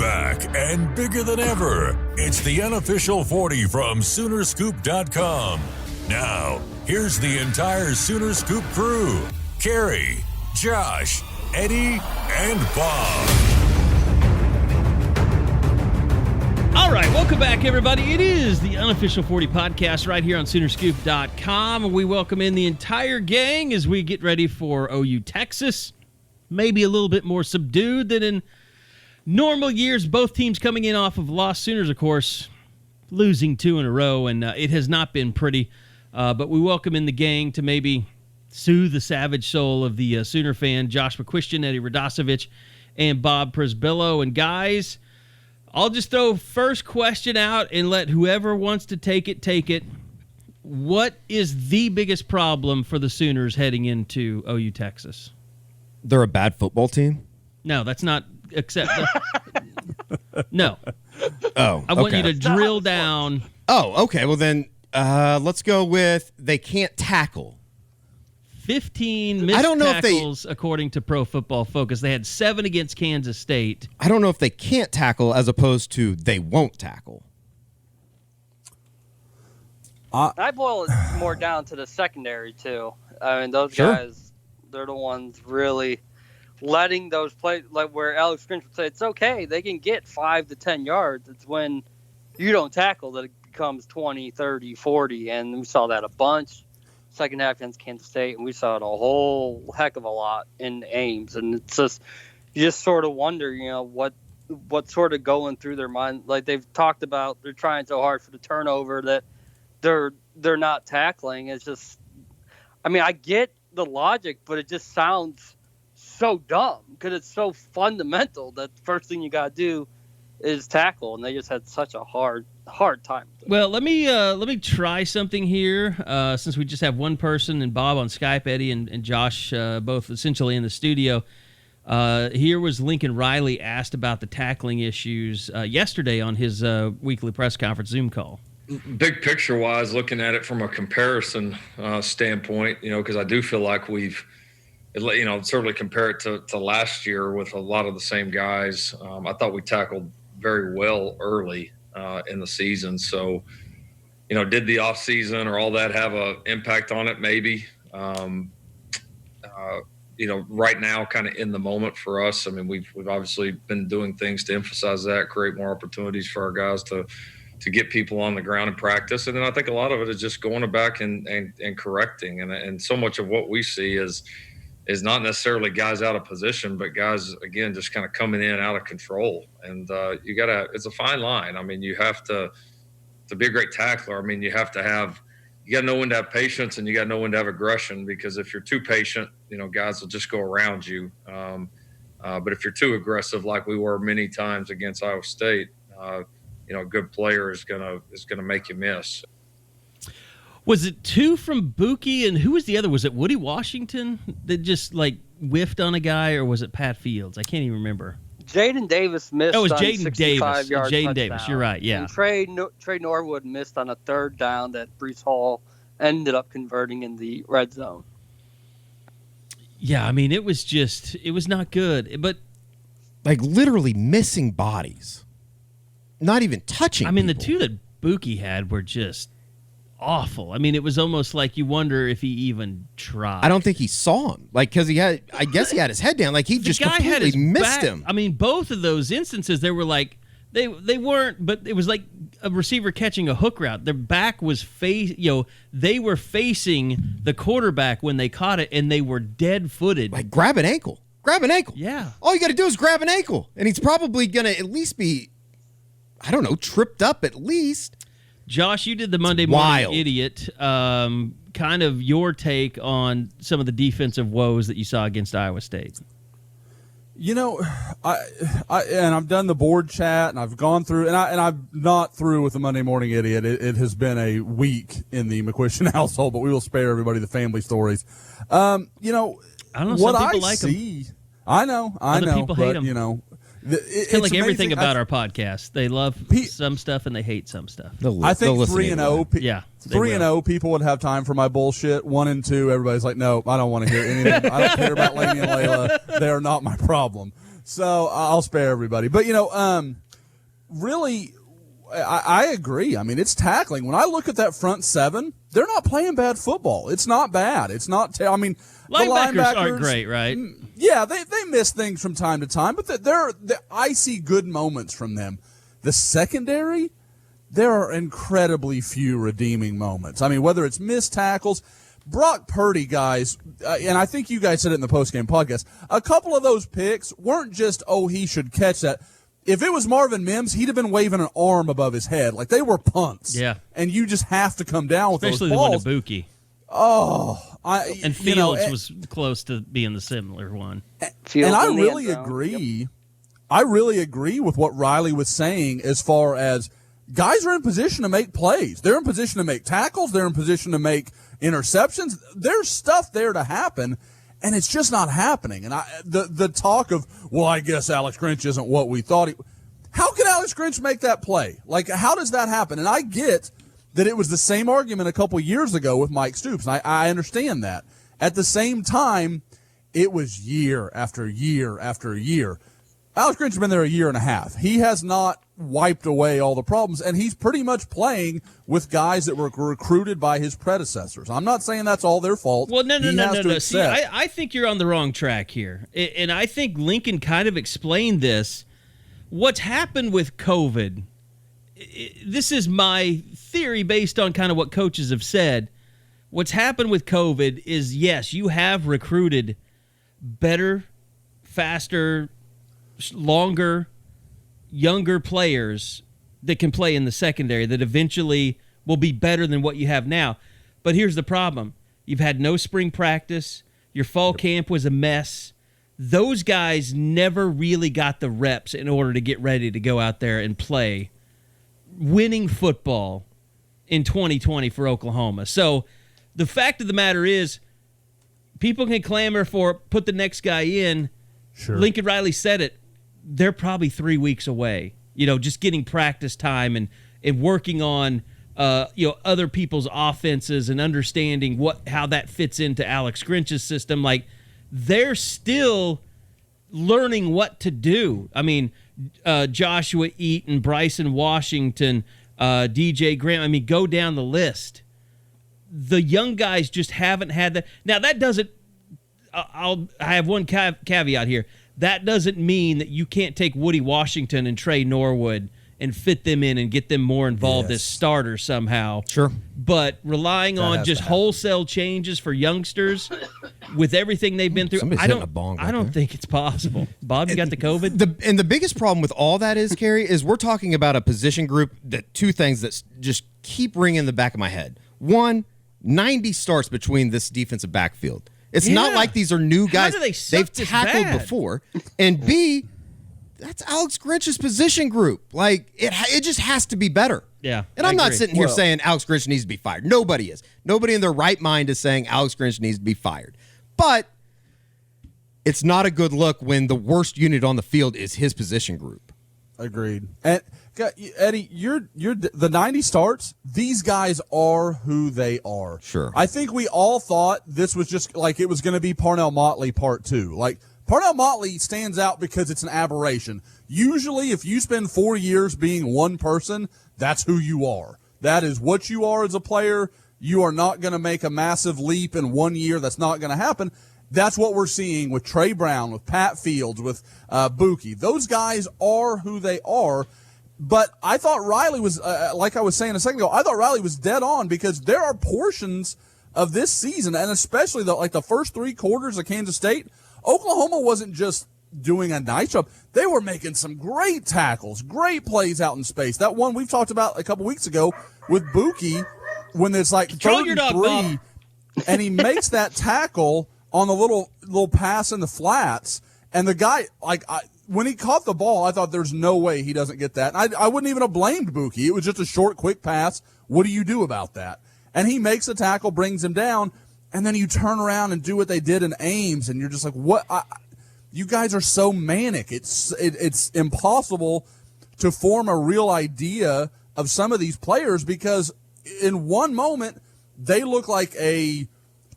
back and bigger than ever. It's the unofficial 40 from Soonerscoop.com. Now, here's the entire Sooner Scoop crew. Carrie, Josh, Eddie, and Bob. All right, welcome back, everybody. It is the unofficial 40 podcast right here on Soonerscoop.com. We welcome in the entire gang as we get ready for OU Texas. Maybe a little bit more subdued than in normal years. Both teams coming in off of lost. Sooners, of course, losing 2 in a row, and it has not been pretty. But we welcome in the gang to maybe soothe the savage soul of the Sooner fan, Josh McCuistion, Eddie Radosevich, and Bob Prisbillo. And guys, I'll just throw first question out and let whoever wants to take it, take it. What is the biggest problem for the Sooners heading into OU Texas? They're a bad football team? No, that's not accept. No. Oh, I want you to drill down. Oh, okay. Well, then let's go with they can't tackle. 15 missed tackles, according to Pro Football Focus. They had 7 against Kansas State. I don't know if they can't tackle as opposed to they won't tackle. I boil it more down to the secondary, too. I mean, those guys, they're the ones really letting those plays, like where Alex Grinch would say, it's okay, they can get 5 to 10 yards. It's when you don't tackle that it becomes 20, 30, 40, and we saw that a bunch. Second half against Kansas State, and we saw it a whole heck of a lot in Ames. And it's just, you just sort of wonder, you know, what's sort of going through their mind. Like they've talked about, they're trying so hard for the turnover that they're not tackling. It's just, I mean, I get the logic, but it just sounds so dumb because it's so fundamental that the first thing you got to do is tackle, and they just had such a hard time. Well, let me try something here. Since we just have one person and Bob on Skype, Eddie and Josh both essentially in the studio. Here was Lincoln Riley asked about the tackling issues yesterday on his weekly press conference Zoom call. Big picture wise, looking at it from a comparison standpoint, you know, because I do feel like we've, you know, certainly compare it to last year with a lot of the same guys. I thought we tackled very well early in the season. So, you know, did the off season or all that have an impact on it? Maybe. You know, right now, kind of in the moment for us. I mean, we've obviously been doing things to emphasize that, create more opportunities for our guys to get people on the ground and practice. And then I think a lot of it is just going back and correcting. And so much of what we see is not necessarily guys out of position, but guys, again, just kind of coming in out of control. And it's a fine line. I mean, you have to be a great tackler. I mean, you got to know when to have patience and you got to know when to have aggression, because if you're too patient, you know, guys will just go around you. But if you're too aggressive, like we were many times against Iowa State, you know, a good player is gonna make you miss. Was it 2 from Buki, and who was the other? Was it Woody Washington that just like whiffed on a guy, or was it Pat Fields? I can't even remember. Jaden Davis missed. Oh, it was on Jaden Davis. Yard Jaden touchdown. Davis. You're right. Yeah. And Trey Norwood missed on a 3rd down that Breece Hall ended up converting in the red zone. Yeah, I mean, it was not good, but like literally missing bodies, not even touching. I mean, people. The 2 that Buki had were just awful. I mean, it was almost like you wonder if he even tried. I don't think he saw him, like, because I guess he had his head down, like he just completely missed him. I mean, both of those instances, they were like they weren't, but it was like a receiver catching a hook route. Their back was they were facing the quarterback when they caught it, and they were dead-footed. Like grab an ankle. Yeah. All you got to do is grab an ankle, and he's probably gonna at least be, I don't know, tripped up at least. Josh, you did the Monday Morning Idiot. Kind of your take on some of the defensive woes that you saw against Iowa State. You know, I've done the board chat, and I've gone through, and I'm not through with the Monday Morning Idiot. It has been a week in the McCuistion household, but we will spare everybody the family stories. You know, I don't know. What some people I like see, them. I know, Other people hate them. You know. It's kind of like everything about our podcast. They love some stuff and they hate some stuff. I think 3-0. Yeah, 3-0 people would have time for my bullshit. 1 and 2, everybody's like, no, I don't want to hear anything. I don't care about Lainey and Layla. They are not my problem. So I'll spare everybody. But, really, I agree. I mean, it's tackling. When I look at that front seven, they're not playing bad football. It's not bad. It's not the linebackers aren't great, right? Yeah, they miss things from time to time, but I see good moments from them. The secondary, there are incredibly few redeeming moments. I mean, whether it's missed tackles, Brock Purdy, guys, and I think you guys said it in the postgame podcast, a couple of those picks weren't just, he should catch that. If it was Marvin Mims, he'd have been waving an arm above his head. Like, they were punts. Yeah. And you just have to come down with especially those balls. The one to Buki. And Fields was close to being the similar one. And I really agree. Yep. I really agree with what Riley was saying as far as guys are in position to make plays. They're in position to make tackles. They're in position to make interceptions. There's stuff there to happen, and it's just not happening. And the talk of, I guess Alex Grinch isn't what we thought. How can Alex Grinch make that play? Like, how does that happen? And I get that it was the same argument a couple years ago with Mike Stoops, and I understand that. At the same time, it was year after year after year. Alex Grinch has been there a year and a half. He has not wiped away all the problems, and he's pretty much playing with guys that were recruited by his predecessors. I'm not saying that's all their fault. Well, no. See, I think you're on the wrong track here, and I think Lincoln kind of explained this. What's happened with COVID, this is my theory based on kind of what coaches have said. What's happened with COVID is, yes, you have recruited better, faster, longer, younger players that can play in the secondary that eventually will be better than what you have now. But here's the problem. You've had no spring practice. Your fall camp was a mess. Those guys never really got the reps in order to get ready to go out there and play winning football in 2020 for Oklahoma. So the fact of the matter is, people can clamor for put the next guy in. Sure. Lincoln Riley said it. They're probably 3 weeks away, just getting practice time and working on, other people's offenses and understanding how that fits into Alex Grinch's system. Like, they're still learning what to do. I mean, Joshua Eaton, Bryson Washington, DJ Graham. I mean, go down the list. The young guys just haven't had that. Now, that doesn't I have one caveat here. That doesn't mean that you can't take Woody Washington and Trey Norwood and fit them in and get them more involved as starters somehow. Sure. But relying on just wholesale changes for youngsters with everything they've been through, I don't think it's possible. Bob, you got the COVID? And the biggest problem with all that is, Kerry, is we're talking about a position group that two things that just keep ringing in the back of my head. One, 90 starts between this defensive backfield. It's not like these are new guys. How do they suck They've tackled before. And B, that's Alex Grinch's position group. Like, it just has to be better. Yeah. And I'm not sitting here saying Alex Grinch needs to be fired. Nobody is. Nobody in their right mind is saying Alex Grinch needs to be fired. But it's not a good look when the worst unit on the field is his position group. Agreed. And Eddie, you're the 90 starts. These guys are who they are. Sure. I think we all thought this was just like it was going to be Parnell Motley Part 2. Like, Parnell Motley stands out because it's an aberration. Usually, if you spend 4 years being one person, that's who you are. That is what you are as a player. You are not going to make a massive leap in 1 year. That's not going to happen. That's what we're seeing with Trey Brown, with Pat Fields, with Buki. Those guys are who they are. But I thought Riley was, like I was saying a second ago, I thought Riley was dead on because there are portions of this season, and especially the first 3 quarters of Kansas State, Oklahoma wasn't just doing a nice job. They were making some great tackles, great plays out in space. That one we've talked about a couple weeks ago with Buki when it's like 3rd and 3, and he makes that tackle on the little pass in the flats, and the guy, when he caught the ball, I thought there's no way he doesn't get that. And I wouldn't even have blamed Buki. It was just a short, quick pass. What do you do about that? And he makes a tackle, brings him down, and then you turn around and do what they did in Ames, and you're just like, what? You guys are so manic. It's impossible to form a real idea of some of these players because in one moment they look like a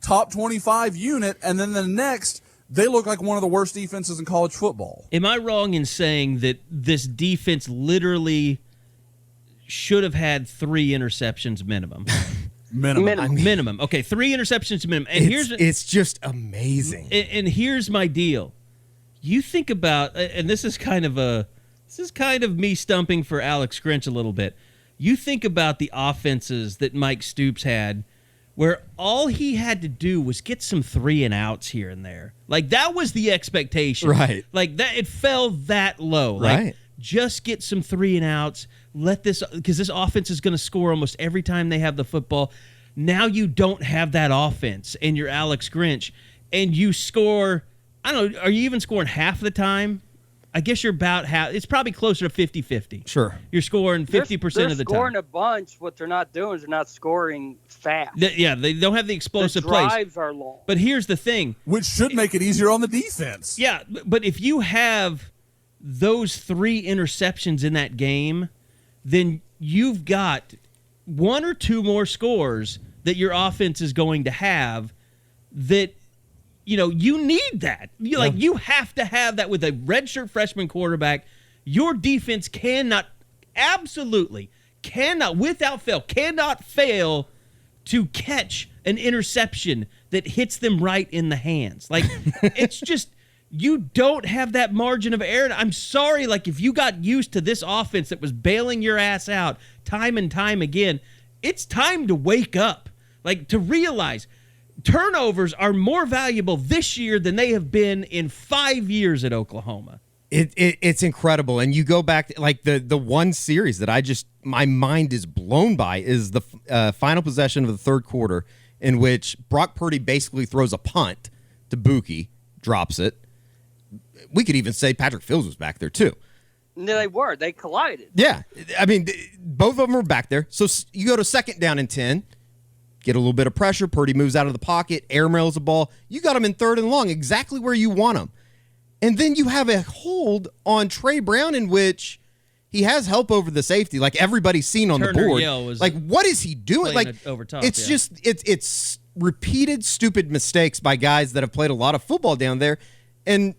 top 25 unit, and then the next they look like one of the worst defenses in college football. Am I wrong in saying that this defense literally should have had 3 interceptions minimum? Minimum. Okay, 3 interceptions minimum. And it's just amazing. And here's my deal. You think about, and this is kind of me stumping for Alex Grinch a little bit. You think about the offenses that Mike Stoops had, where all he had to do was get some 3 and outs here and there. Like, that was the expectation. Right. Like, that it fell that low. Right. Like, just get some 3 and outs. Because this offense is going to score almost every time they have the football. Now you don't have that offense, and you're Alex Grinch, and you score, I don't know, are you even scoring half the time? I guess you're about half. It's probably closer to 50-50. Sure. You're scoring 50% of the time. They're scoring a bunch. What they're not doing is they're not scoring fast. They don't have the explosive the drives plays. are long. But here's the thing. Which should make it easier on the defense. Yeah, but if you have those 3 interceptions in that game, then you've got 1 or 2 more scores that your offense is going to have that, you need that. You have to have that with a redshirt freshman quarterback. Your defense without fail to catch an interception that hits them right in the hands. Like, it's just, you don't have that margin of error. I'm sorry, if you got used to this offense that was bailing your ass out time and time again, it's time to wake up. To realize turnovers are more valuable this year than they have been in 5 years at Oklahoma. It's incredible. And you go back to, the one series that my mind is blown by is the final possession of the third quarter, in which Brock Purdy basically throws a punt to Buki, drops it. We could even say Patrick Fields was back there too. No, they were. They collided. Yeah. I mean, both of them were back there. So you go to 2nd down and 10, get a little bit of pressure. Purdy moves out of the pocket, airmails the ball. You got him in 3rd and long, exactly where you want him. And then you have a hold on Trey Brown in which he has help over the safety, like everybody's seen on the board. What is he doing? Over top, it's just it's repeated stupid mistakes by guys that have played a lot of football down there. And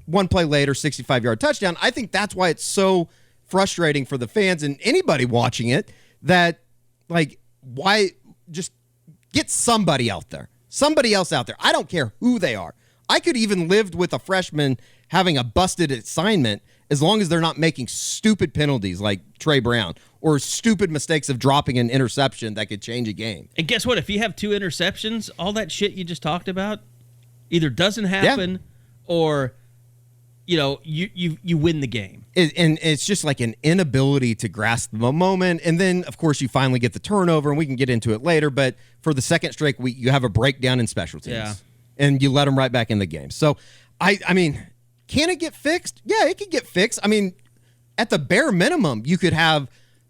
one play later, 65-yard touchdown. I think that's why it's so frustrating for the fans and anybody watching it that, why just get somebody out there. Somebody else out there. I don't care who they are. I could even lived with a freshman having a busted assignment as long as they're not making stupid penalties like Trey Brown or stupid mistakes of dropping an interception that could change a game. And guess what? If you have 2 interceptions, all that shit you just talked about either doesn't happen or you win the game. And it's just like an inability to grasp the moment. And then, of course, you finally get the turnover, and we can get into it later. But for the 2nd straight week, you have a breakdown in special teams. Yeah. And you let them right back in the game. So, I mean, can it get fixed? Yeah, it could get fixed. I mean, at the bare minimum, you could have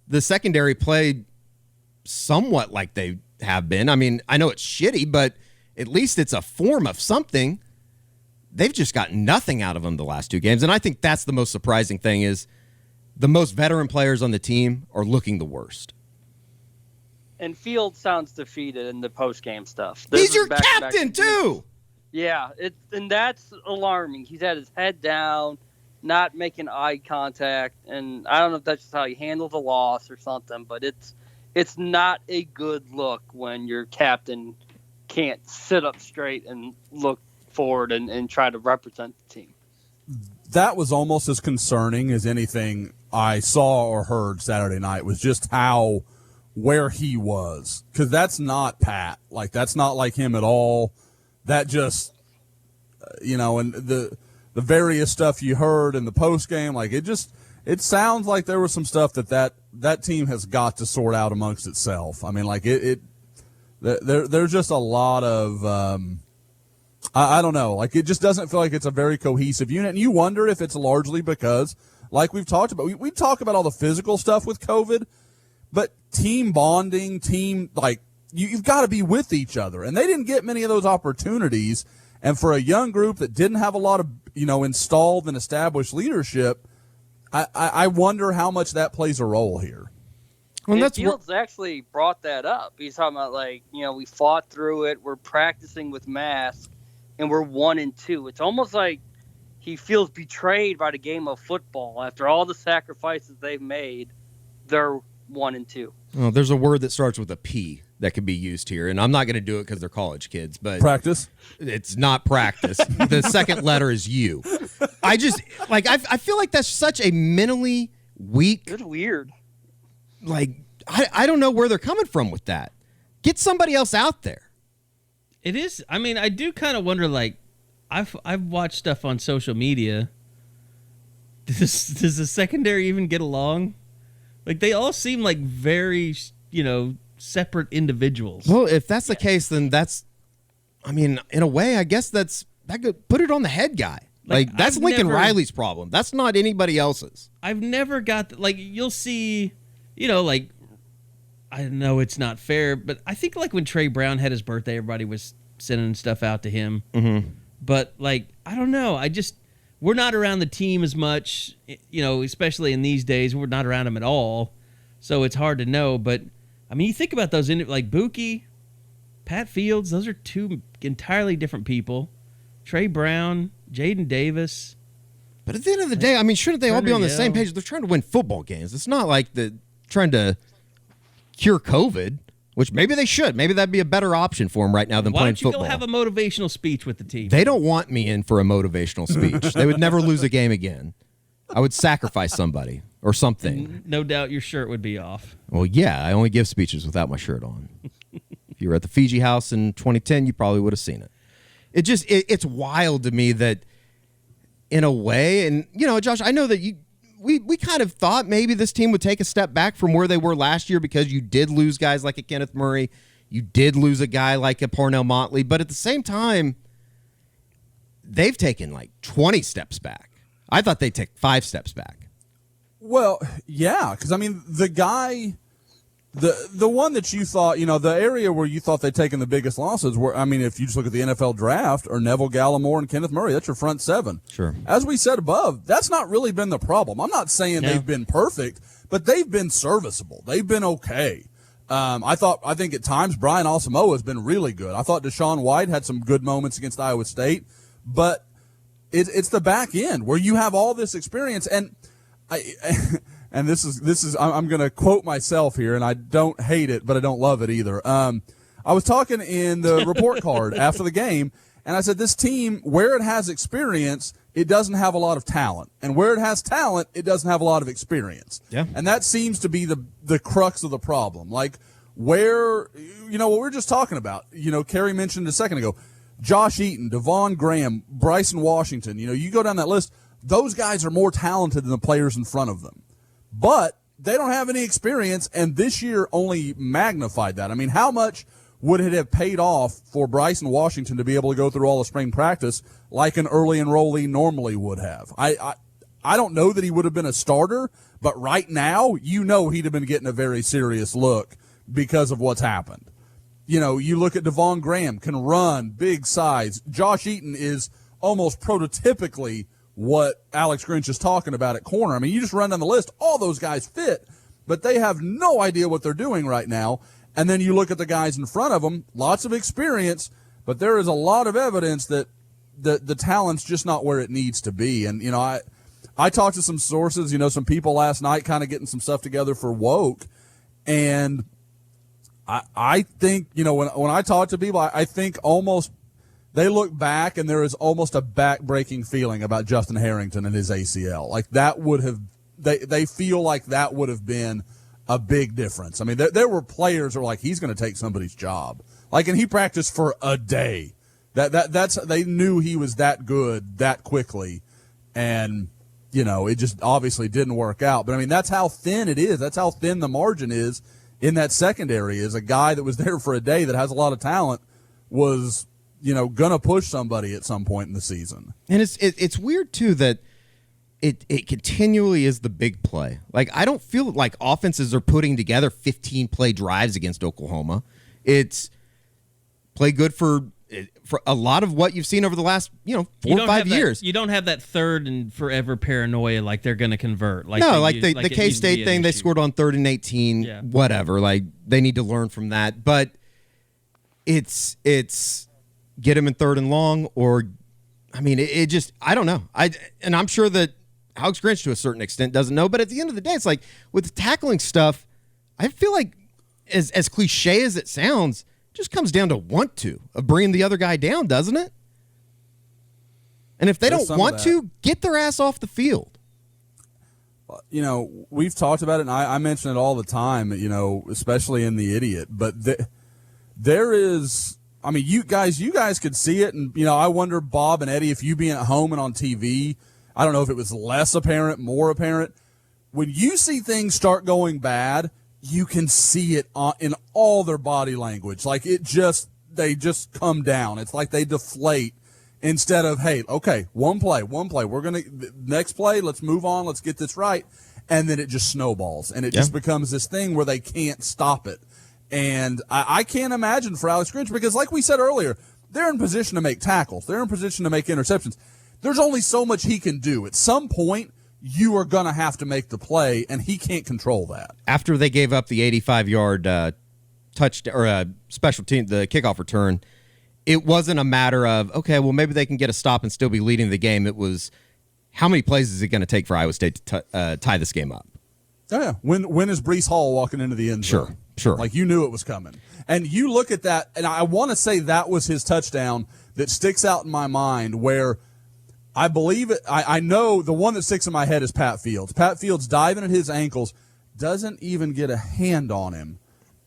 the secondary play somewhat like they have been. I mean, I know it's shitty, but at least it's a form of something. They've just got nothing out of them the last 2 games. And I think that's the most surprising thing is the most veteran players on the team are looking the worst. And Fields sounds defeated in the post-game stuff. He's your captain, too! Yeah, and that's alarming. He's had his head down, not making eye contact, and I don't know if that's just how he handles a loss or something, but it's not a good look when your captain can't sit up straight and look forward and try to represent the team. That was almost as concerning as anything I saw or heard Saturday night, was just where he was. Because that's not Pat. That's not like him at all. That just, and the various stuff you heard in the post game, it sounds like there was some stuff that team has got to sort out amongst itself. I mean, there's just a lot of, I don't know, it just doesn't feel like it's a very cohesive unit. And you wonder if it's largely because, like we've talked about, we talk about all the physical stuff with COVID, but team bonding, you've got to be with each other. And they didn't get many of those opportunities. And for a young group that didn't have a lot of, installed and established leadership, I wonder how much that plays a role here. Well, Fields actually brought that up. He's talking about, we fought through it. We're practicing with masks. and we're 1-2. It's almost like he feels betrayed by the game of football. After all the sacrifices they've made, they're 1-2. Well, there's a word that starts with a P that could be used here, and I'm not going to do it because they're college kids, but Practice. It's not practice. The second letter is U. I just like I feel like that's such a mentally weak. It's weird. Like I don't know where they're coming from with that. Get somebody else out there. It is. I mean, I do kind of wonder. Like, I've watched stuff on social media. Does the secondary even get along? Like, they all seem like very, separate individuals. Well, if that's the case, then that's, I mean, in a way, I guess that could put it on the head guy. Like that's Lincoln Riley's problem. That's not anybody else's. I've never got, you'll see, I know it's not fair, but I think, when Trey Brown had his birthday, everybody was sending stuff out to him. Mm-hmm. But, I don't know. We're not around the team as much, especially in these days. We're not around them at all. So it's hard to know. But, I mean, you think about those, like Buki, Pat Fields, those are two entirely different people. Trey Brown, Jaden Davis. But at the end of the day, I mean, shouldn't they all be on the same page? They're trying to win football games. It's not like they're trying to cure COVID, which maybe they should. Maybe that'd be a better option for them right now than playing football. Why don't you go have a motivational speech with the team? They don't want me in for a motivational speech. They would never lose a game again. I would sacrifice somebody or something. No doubt your shirt would be off. Well, yeah, I only give speeches without my shirt on. If you were at the Fiji House in 2010, you probably would have seen it. It's wild to me that, in a way, and, Josh, I know that we kind of thought maybe this team would take a step back from where they were last year because you did lose guys like a Kenneth Murray. You did lose a guy like a Parnell Motley. But at the same time, they've taken 20 steps back. I thought they'd take 5 steps back. Well, yeah, because, I mean, the guy, the one that you thought, the area where you thought they'd taken the biggest losses were, I mean, if you just look at the NFL draft, are Neville Gallimore and Kenneth Murray. That's your front 7. Sure. As we said above, that's not really been the problem. I'm not saying they've been perfect, but they've been serviceable. They've been okay. I think at times Brian Asamoah has been really good. I thought Deshaun White had some good moments against Iowa State, but it's the back end where you have all this experience, and and this is I'm going to quote myself here, and I don't hate it, but I don't love it either. I was talking in the report card after the game, and I said this team, where it has experience, it doesn't have a lot of talent, and where it has talent, it doesn't have a lot of experience. Yeah, and that seems to be the crux of the problem. Like where what we were just talking about. Kerry mentioned a second ago. Josh Eaton, Devon Graham, Bryson Washington, you go down that list, those guys are more talented than the players in front of them. But they don't have any experience, and this year only magnified that. I mean, how much would it have paid off for Bryson Washington to be able to go through all the spring practice like an early enrollee normally would have? I don't know that he would have been a starter, but right now, he'd have been getting a very serious look because of what's happened. You look at Devon Graham, can run, big size. Josh Eaton is almost prototypically what Alex Grinch is talking about at corner. I mean, you just run down the list, all those guys fit, but they have no idea what they're doing right now. And then you look at the guys in front of them, lots of experience, but there is a lot of evidence that the talent's just not where it needs to be. And, I talked to some sources, some people last night kind of getting some stuff together for Woke, and I think, when I talk to people, I think almost they look back and there is almost a back-breaking feeling about Justin Harrington and his ACL. Like that would have, they feel like that would have been a big difference. I mean, there were players who were like, he's going to take somebody's job. And he practiced for a day. They knew he was that good that quickly. And, it just obviously didn't work out. But I mean, that's how thin it is. That's how thin the margin is. In that secondary is a guy that was there for a day that has a lot of talent was, going to push somebody at some point in the season. And it's weird, too, that it continually is the big play. I don't feel like offenses are putting together 15-play drives against Oklahoma. It's play good for a lot of what you've seen over the last, 4 or 5 years. You don't have that third and forever paranoia like they're going to convert. The K-State thing, they scored on 3rd and 18, whatever. They need to learn from that. But it's get him in 3rd and long, or, I mean, it just, I don't know. And I'm sure that Alex Grinch to a certain extent doesn't know, but at the end of the day, it's like with the tackling stuff, I feel like as cliche as it sounds, it just comes down to want to of bringing the other guy down, doesn't it? And if they don't want to, get their ass off the field. You know, we've talked about it, and I mention it all the time, you know, especially in The Idiot. But there is, I mean, you guys could see it, and, you know, I wonder, Bob and Eddie, if you being at home and on TV, I don't know if it was less apparent, more apparent. When you see things start going bad, you can see it in all their body language. Like, they just come down. It's like they deflate. Instead of, hey, okay, one play. We're going to, next play, let's move on, let's get this right. And then it just snowballs. And it just becomes this thing where they can't stop it. And I can't imagine for Alex Grinch, because like we said earlier, they're in position to make tackles. They're in position to make interceptions. There's only so much he can do. At some point, you are going to have to make the play, and he can't control that. After they gave up the 85-yard touchdown or special team, the kickoff return, it wasn't a matter of, okay, well, maybe they can get a stop and still be leading the game. It was, how many plays is it going to take for Iowa State to tie this game up? Oh, yeah. When is Breece Hall walking into the end zone? Sure. Like, you knew it was coming. And you look at that, and I want to say that was his touchdown that sticks out in my mind, where I believe it. I know the one that sticks in my head is Pat Fields. Pat Fields diving at his ankles, doesn't even get a hand on him,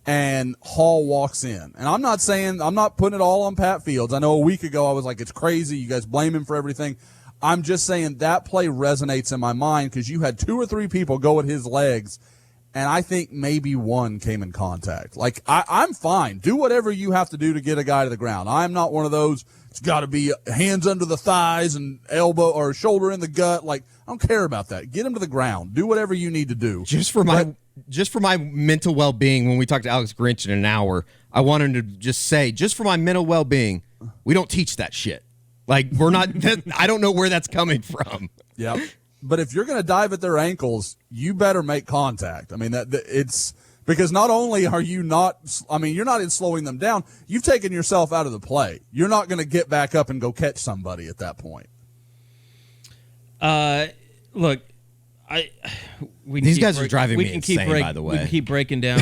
and Hall walks in. And I'm not putting it all on Pat Fields. I know a week ago I was like, it's crazy, you guys blame him for everything. I'm just saying that play resonates in my mind, because you had 2 or 3 people go at his legs, and I think maybe one came in contact. Like, I'm fine. Do whatever you have to do to get a guy to the ground. I'm not one of those, it's got to be hands under the thighs and elbow or shoulder in the gut. Like, I don't care about that. Get him to the ground. Do whatever you need to do. Just for my mental well-being, when we talked to Alex Grinch in an hour, I wanted to just say, just for my mental well-being, we don't teach that shit. Like, we're not, I don't know where that's coming from. Yeah. But if you're going to dive at their ankles, you better make contact. I mean, it's because not only are you not, I mean, you're not in slowing them down, you've taken yourself out of the play. You're not going to get back up and go catch somebody at that point. Look, these guys are driving me insane, by the way. We can keep breaking down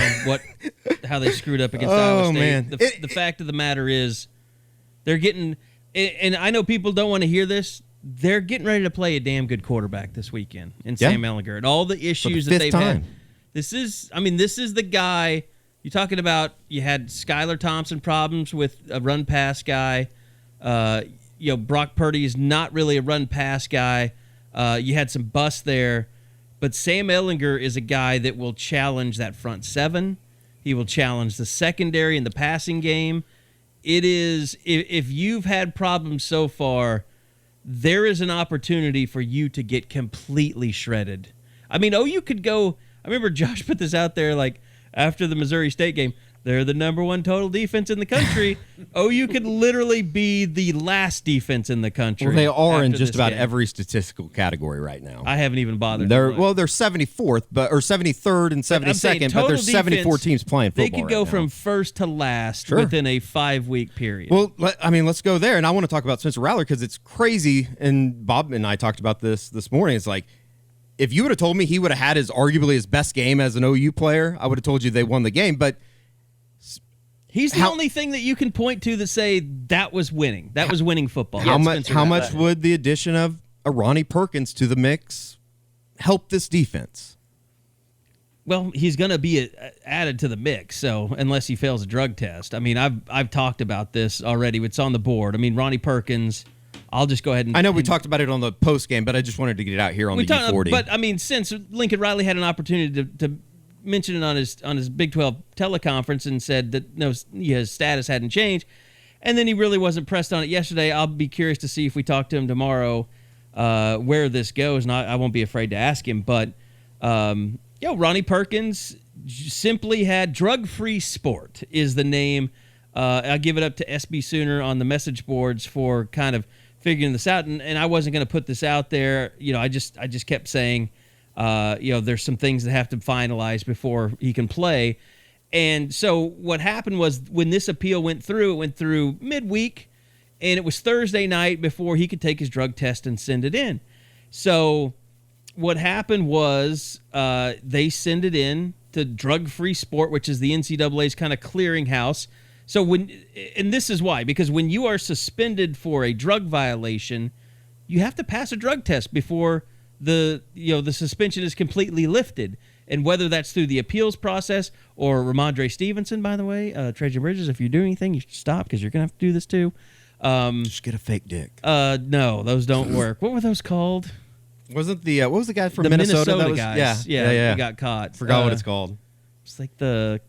how they screwed up against Iowa State. Man. The fact of the matter is, they're getting, and I know people don't want to hear this, they're getting ready to play a damn good quarterback this weekend in Sam Ehlinger. And all the issues that they've had. This is the guy, you're talking about, you had Skylar Thompson problems with a run-pass guy. Brock Purdy is not really a run-pass guy. You had some busts there. But Sam Ehlinger is a guy that will challenge that front seven. He will challenge the secondary in the passing game. It is, if you've had problems so far, there is an opportunity for you to get completely shredded. I mean, OU could go, I remember Josh put this out there, like, after the Missouri State game, they're the number 1 total defense in the country. OU could literally be the last defense in the country. Well, they are in just about every statistical category right now. I haven't even bothered. They're 74th, or 73rd and 72nd, but there's 74 teams playing football. They could go from first to last within a 5-week period. Well, let's go there, and I want to talk about Spencer Rattler, because it's crazy. And Bob and I talked about this morning. It's like, if you would have told me he would have had arguably his best game as an OU player, I would have told you they won the game, but he's the only thing that you can point to that say that was winning. That was winning football. How much would the addition of a Ronnie Perkins to the mix help this defense? Well, he's going to be added to the mix, so unless he fails a drug test. I mean, I've talked about this already. It's on the board. I mean, Ronnie Perkins, I'll just go ahead and... I know we talked about it on the post game, but I just wanted to get it out here on the U40. But, I mean, since Lincoln Riley had an opportunity to mention it on his Big 12 teleconference and said that his status hadn't changed, and then he really wasn't pressed on it yesterday. I'll be curious to see if we talk to him tomorrow where this goes, and I won't be afraid to ask him. But Ronnie Perkins simply had Drug-Free Sport is the name. I'll give it up to SB Sooner on the message boards for kind of figuring this out, and I wasn't going to put this out there. I just kept saying, there's some things that have to finalize before he can play. And so what happened was, when this appeal went through midweek, And it was Thursday night before he could take his drug test and send it in. So what happened was they send it in to Drug Free Sport, which is the NCAA's kind of clearinghouse. So and this is why, because when you are suspended for a drug violation, you have to pass a drug test before the suspension is completely lifted. And whether that's through the appeals process or Ramondre Stevenson, by the way, Trajan Bridges, if you're doing anything, you should stop because you're going to have to do this too. Just get a fake dick. No, those don't work. What were those called? Wasn't the what was the guy from The Minnesota? Minnesota that was, guys. Yeah. He got caught. Forgot what it's called. It's like the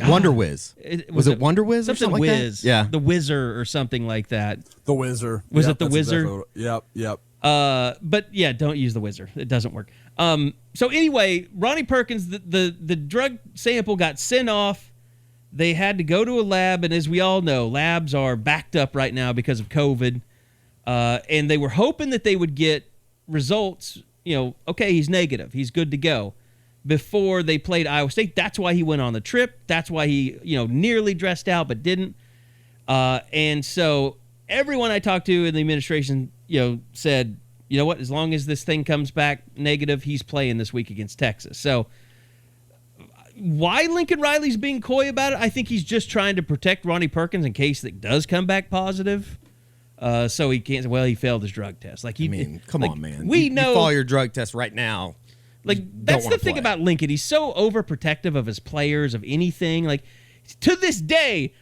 Wonder Whiz. Was it Wonder Whiz or something like Whiz? that? Yeah, the Whizzer or something like that. The Whizzer. Was it the Whizzer? Yep. But yeah, don't use the Whizzer. It doesn't work. So anyway, Ronnie Perkins, the drug sample got sent off. They had to go to a lab, and as we all know, labs are backed up right now because of COVID. And they were hoping that they would get results, okay, he's negative, he's good to go, before they played Iowa State. That's why he went on the trip. That's why he, nearly dressed out but didn't. And so everyone I talked to in the administration, said, you know what, as long as this thing comes back negative, he's playing this week against Texas. So why Lincoln Riley's being coy about it, I think he's just trying to protect Ronnie Perkins in case it does come back positive. So he can't say, well, he failed his drug test. Come on, man. We you know. follow your drug test right now. That's the thing about Lincoln. He's so overprotective of his players, of anything. To this day,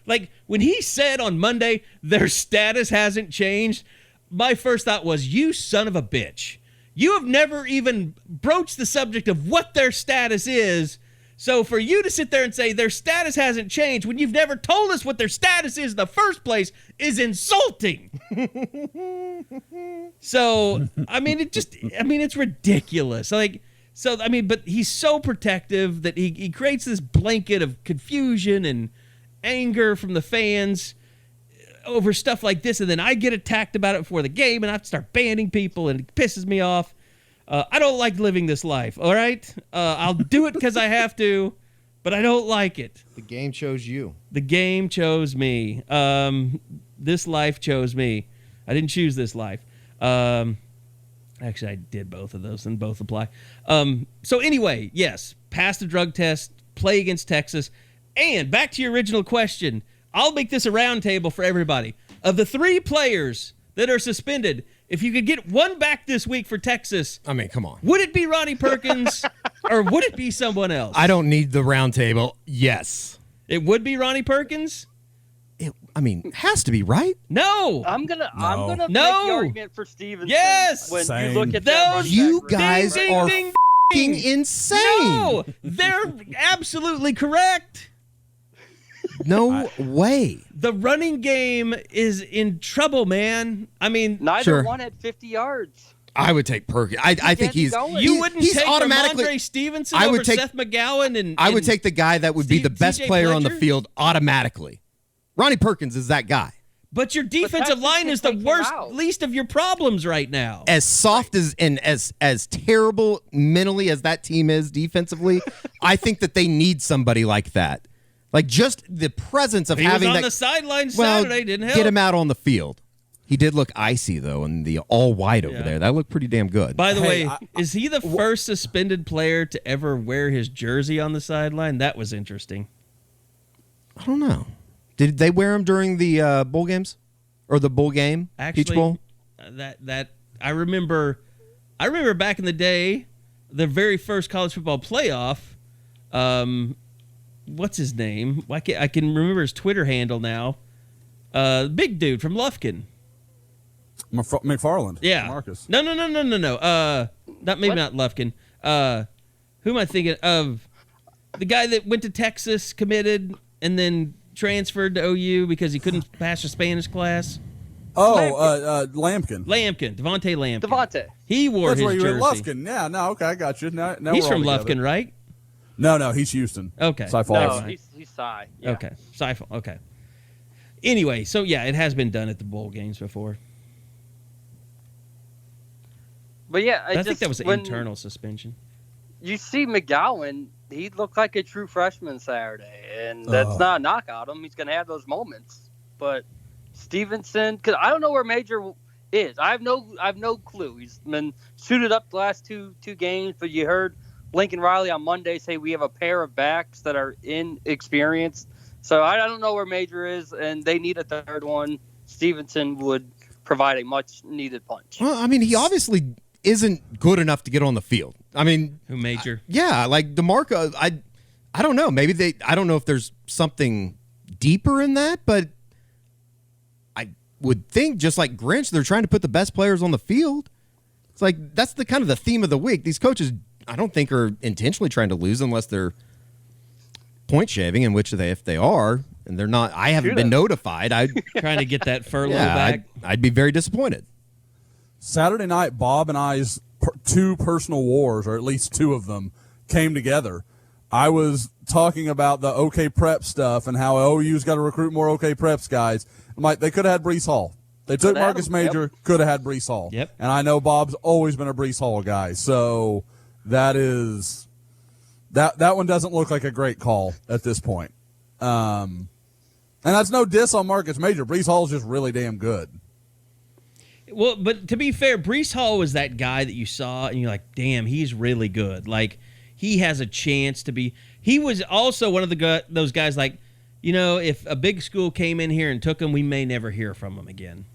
when he said on Monday, their status hasn't changed, my first thought was, you son of a bitch. You have never even broached the subject of what their status is. So for you to sit there and say their status hasn't changed when you've never told us what their status is in the first place is insulting. So, it's ridiculous. But he's so protective that he creates this blanket of confusion and anger from the fans over stuff like this, and then I get attacked about it before the game, and I have to start banning people, and it pisses me off. I don't like living this life, all right? I'll do it because I have to, but I don't like it. The game chose you. The game chose me. This life chose me. I didn't choose this life. Actually, I did both of those, and both apply. So anyway, yes, pass the drug test, play against Texas, and back to your original question, I'll make this a round table for everybody. Of the 3 players that are suspended, if you could get one back this week for Texas, come on. would it be Ronnie Perkins or would it be someone else? I don't need the round table. Yes. It would be Ronnie Perkins? It has to be, right? No. I'm gonna make the argument for Stevenson. Yes. When Same. you look at that, You guys ding, are ding, f***ing insane. No, they're absolutely correct. No way. The running game is in trouble, man. neither one had 50 yards. I would take Perkins. I think he's. You wouldn't he's take automatically. Ramondre Stevenson I would over take Seth McGowan and I would take the guy that would be the best TJ player on the Fletcher? field automatically. Ronnie Perkins is that guy. But your defensive Texas line can is the take him worst, out. least of your problems right now. As soft as terrible mentally as that team is defensively, I think that they need somebody like that. Just the presence of He having was on that. the sidelines well, Saturday, didn't help. get him out on the field. He did look icy though, and the all white over there. That looked pretty damn good. By the way, is he the first suspended player to ever wear his jersey on the sideline? That was interesting. I don't know. Did they wear him during the bowl games or the bowl game? Actually, Peach Bowl. That I remember back in the day, the very first college football playoff. What's his name? I can remember his Twitter handle now. Big dude from Lufkin. McFarland. Yeah. Marcus. No. Not Lufkin. Who am I thinking of? The guy that went to Texas, committed, and then transferred to OU because he couldn't pass a Spanish class. Lampkin. Devontae Lampkin. He wore That's his where you jersey. were at Lufkin. Yeah, no, okay, I got you. Now He's we're all from together. Lufkin, right? No, he's Houston. Okay. Cy Falls. No, he's Cy. Yeah. Okay. Seifel. Okay. Anyway, so yeah, it has been done at the bowl games before. But yeah, I think that was an internal suspension. You see McGowan, he looked like a true freshman Saturday, and that's not a knock on him. He's going to have those moments. But Stevenson, because I don't know where Major is. I have no clue. He's been suited up the last two games, but you heard Lincoln Riley on Monday say we have a pair of backs that are inexperienced. So I don't know where Major is, and they need a third one. Stevenson would provide a much-needed punch. Well, I mean, he obviously isn't good enough to get on the field. I mean, Who Major? Yeah, like DeMarco, I don't know. Maybe I don't know if there's something deeper in that, but I would think just like Grinch, they're trying to put the best players on the field. It's like that's the kind of the theme of the week. These coaches, I don't think, are intentionally trying to lose unless they're point shaving, in which if they are, and they're not. I haven't been notified. Trying to get that furlough yeah, back. I'd be very disappointed. Saturday night, Bob and I's two personal wars, or at least two of them, came together. I was talking about the OK Prep stuff and how OU's got to recruit more OK Preps guys. I'm like, they could have had Breece Hall. They took Marcus Major, could have had Breece Hall. Yep. And I know Bob's always been a Breece Hall guy. So that one doesn't look like a great call at this point. And that's no diss on Marcus Major. Breece Hall's just really damn good. Well, but to be fair, Breece Hall was that guy that you saw and you're like, damn, he's really good. Like, he has a chance to be. He was also one of those guys like, if a big school came in here and took him, we may never hear from him again.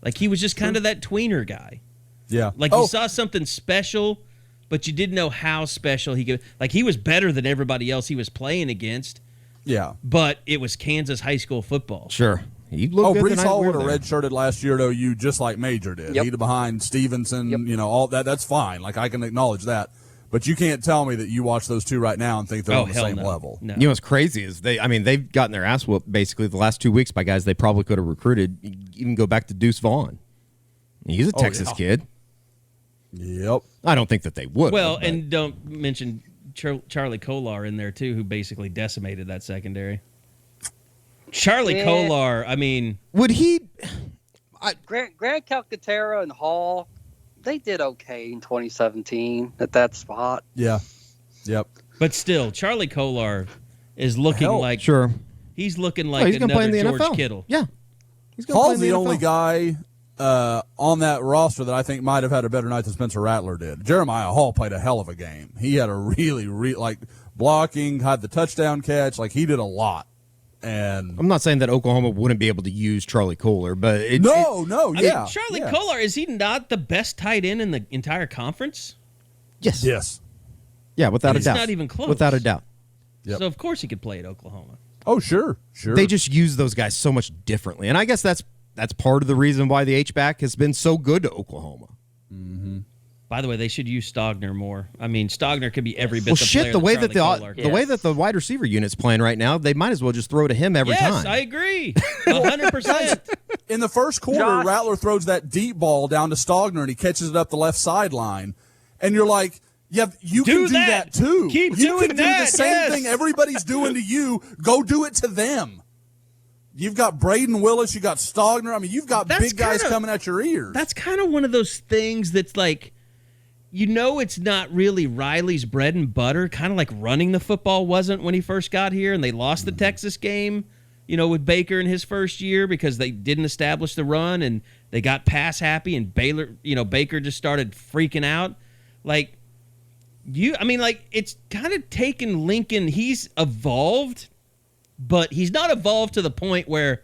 Like, he was just kind of that tweener guy. Yeah. Like, you saw something special, but you didn't know how special he could. Like, he was better than everybody else he was playing against. Yeah. But it was Kansas high school football. Sure. He looked good. Breece Hall would have redshirted last year at OU just like Major did. Yep. He'd behind Stevenson, all that. That's fine. Like, I can acknowledge that. But you can't tell me that you watch those two right now and think they're on the same level. No. You know what's crazy is they've gotten their ass whooped basically the last 2 weeks by guys they probably could have recruited. Even go back to Deuce Vaughn. He's a Texas kid. Yep. I don't think that they would. Well, and don't mention Charlie Kolar in there, too, who basically decimated that secondary. Charlie Kolar, I mean... Would he... Grant Calcaterra and Hall, they did okay in 2017 at that spot. Yeah. Yep. But still, Charlie Kolar is looking like... Sure. He's looking like he's another play in the George NFL. Kittle. Yeah. Hall's the only guy on that roster that I think might have had a better night than Spencer Rattler did. Jeremiah Hall played a hell of a game. He had a really blocking, had the touchdown catch. Like, he did a lot. And I'm not saying that Oklahoma wouldn't be able to use Charlie Kolar, but I mean, Charlie Kolar, is he not the best tight end in the entire conference? Yes. Yeah, without a doubt. It's not even close. Without a doubt. Yep. So, of course, he could play at Oklahoma. Oh, sure. They just use those guys so much differently. And I guess that's part of the reason why the H-back has been so good to Oklahoma. Mm-hmm. By the way, they should use Stogner more. I mean, Stogner could be every bit the player the way that the way that the wide receiver unit's playing right now, they might as well just throw to him every time. Yes, I agree. 100%. In the first quarter, Rattler throws that deep ball down to Stogner, and he catches it up the left sideline. And you're like, yeah, you can do that too. Keep you doing can do that, the same thing everybody's doing to you. Go do it to them. You've got Braden Willis. You got Stogner. I mean, you've got big guys coming at your ears. That's kind of one of those things that's like, it's not really Riley's bread and butter, kind of like running the football wasn't when he first got here, and they lost the Texas game, with Baker in his first year because they didn't establish the run, and they got pass happy, and Baker just started freaking out. It's kind of taken Lincoln. He's evolved, but he's not evolved to the point where